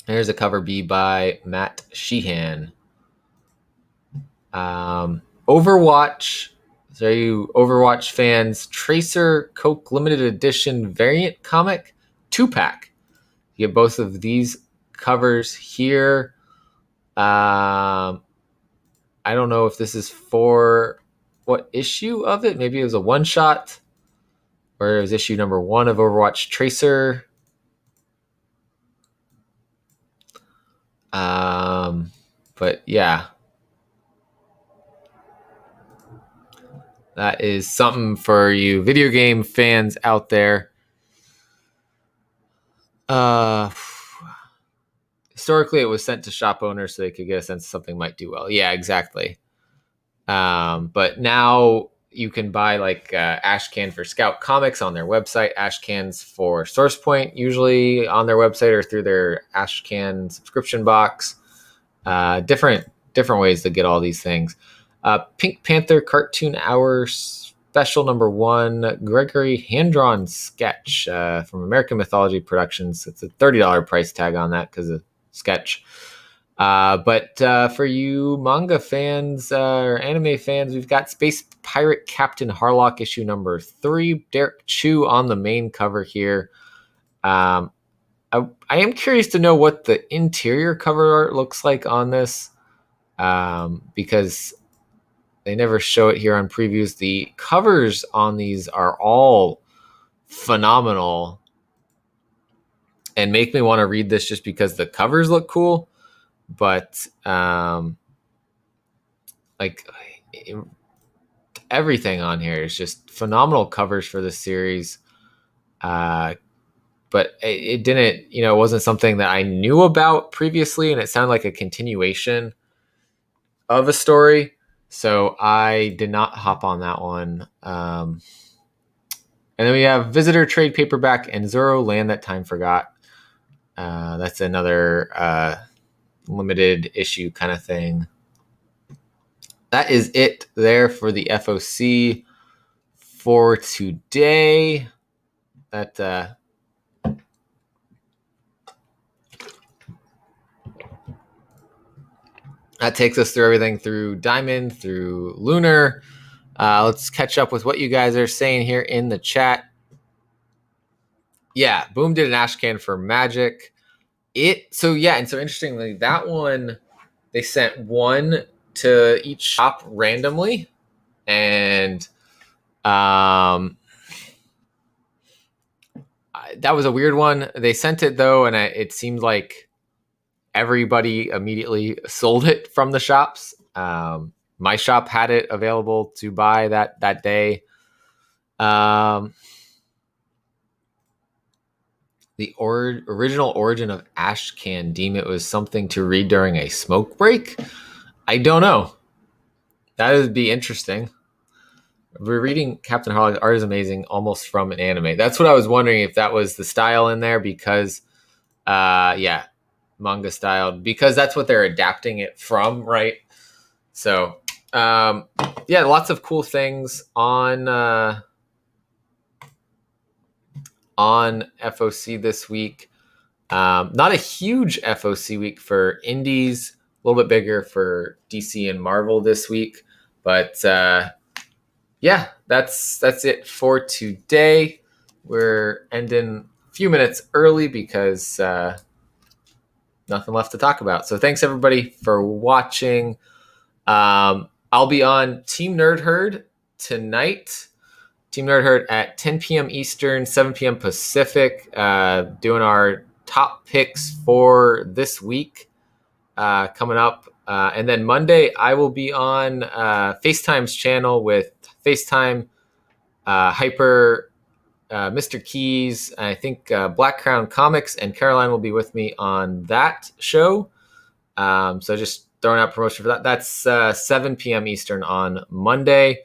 There's a cover B by Matt Sheehan. Overwatch. So you Overwatch fans, Tracer Coke limited edition variant comic 2-pack. You get both of these covers here. I don't know if this is for what issue of it. Maybe it was a one-shot, or it was issue number 1 of Overwatch Tracer. But yeah, that is something for you video game fans out there. Historically, it was sent to shop owners so they could get a sense something might do well. Yeah, exactly. But now you can buy like Ashcan for Scout Comics on their website, Ashcans for Source Point, usually on their website or through their Ashcan subscription box. Different ways to get all these things. Pink Panther Cartoon Hour Special number 1, Gregory hand-drawn sketch from American Mythology Productions. It's a $30 price tag on that because of sketch. But for you manga fans or anime fans, we've got Space Pirate Captain Harlock issue number 3. Derek Chu on the main cover here. I am curious to know what the interior cover art looks like on this, because they never show it here on previews. The covers on these are all phenomenal and make me want to read this just because the covers look cool. But everything on here is just phenomenal covers for the series. But it didn't, it wasn't something that I knew about previously, and it sounded like a continuation of a story. So I did not hop on that one. And then we have Visitor Trade Paperback and Zorro Land That Time Forgot. That's another limited issue kind of thing. That is it there for the FOC for today. That takes us through everything through Diamond, through Lunar. Let's catch up with what you guys are saying here in the chat. Yeah, Boom did an Ashcan for Magic. So interestingly, that one, they sent one to each shop randomly. And that was a weird one. They sent it, though, and it seemed like everybody immediately sold it from the shops. My shop had it available to buy that day. The original origin of Ashcan, deem it was something to read during a smoke break? I don't know. That would be interesting. We're reading Captain Harlock's art is amazing, almost from an anime. That's what I was wondering, if that was the style in there, because, manga style, because that's what they're adapting it from, right? So, lots of cool things on FOC this week. Not a huge FOC week for indies, a little bit bigger for DC and Marvel this week. But that's it for today. We're ending a few minutes early because nothing left to talk about. So thanks everybody for watching. I'll be on Team Nerd Herd tonight. Team Nerd Herd at 10 p.m. Eastern, 7 p.m. Pacific, doing our top picks for this week coming up. And then Monday, I will be on FaceTime's channel with FaceTime, Hyper, Mr. Keys, I think Black Crown Comics, and Caroline will be with me on that show. So just throwing out promotion for that. That's 7 p.m. Eastern on Monday.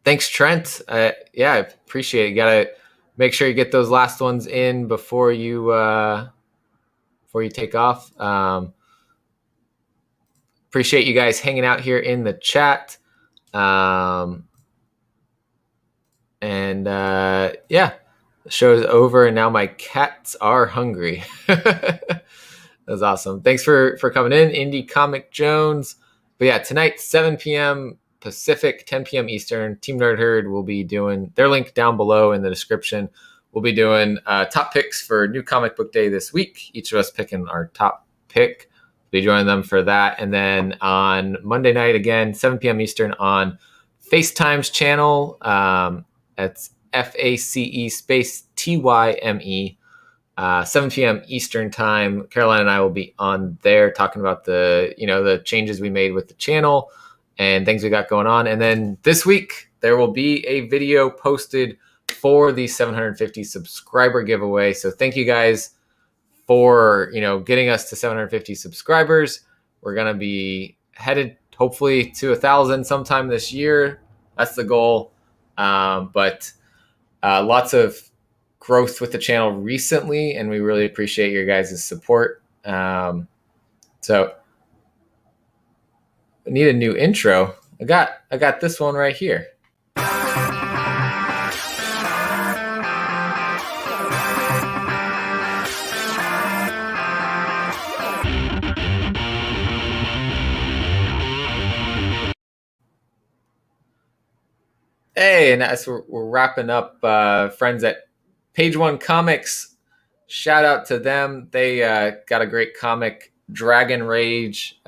Thanks, Trent. I appreciate it. You gotta make sure you get those last ones in before you take off. Appreciate you guys hanging out here in the chat. The show is over, and now my cats are hungry. That's awesome. Thanks for coming in, Indie Comic Jones. But yeah, tonight, 7 p.m. Pacific, 10 p.m. Eastern, Team Nerd Herd will be doing their link down below in the description. We'll be doing top picks for New Comic Book Day this week. Each of us picking our top pick. We'll be joining them for that. And then on Monday night, again, 7 p.m. Eastern on FaceTime's channel. That's FACE space TYME. 7 p.m. Eastern time. Caroline and I will be on there talking about the changes we made with the channel and things we got going on. And then this week, there will be a video posted for the 750 subscriber giveaway. So thank you guys for, getting us to 750 subscribers. We're going to be headed hopefully to 1,000 sometime this year. That's the goal. But lots of growth with the channel recently, and we really appreciate your guys' support. So I need a new intro. I got this one right here. Hey, and as we're wrapping up, friends at Page One Comics, shout out to them. They got a great comic, Dragon Rage.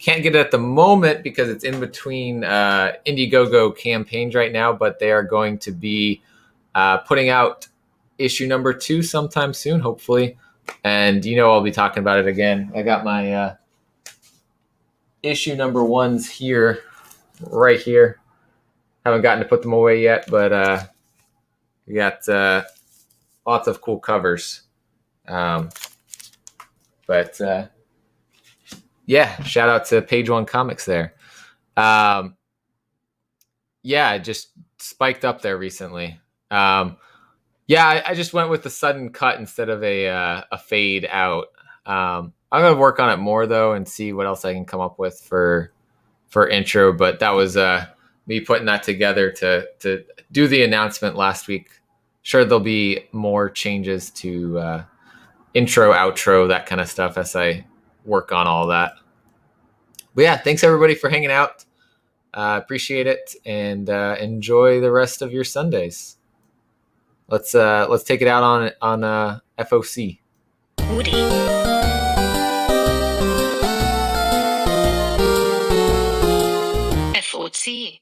Can't get it at the moment because it's in between Indiegogo campaigns right now, but they are going to be putting out issue number 2 sometime soon, hopefully. And I'll be talking about it again. I got my issue number 1s here, right here. Haven't gotten to put them away yet, but we got lots of cool covers. Yeah, shout out to Page One Comics there. Yeah, it just spiked up there recently. Yeah, I just went with the sudden cut instead of a fade out. I'm gonna work on it more though and see what else I can come up with for intro. But that was me putting that together to do the announcement last week. Sure, there'll be more changes to intro, outro, that kind of stuff as I work on all that. But yeah, thanks everybody for hanging out. Appreciate it, and enjoy the rest of your Sundays. Let's take it out on FOC. Woody.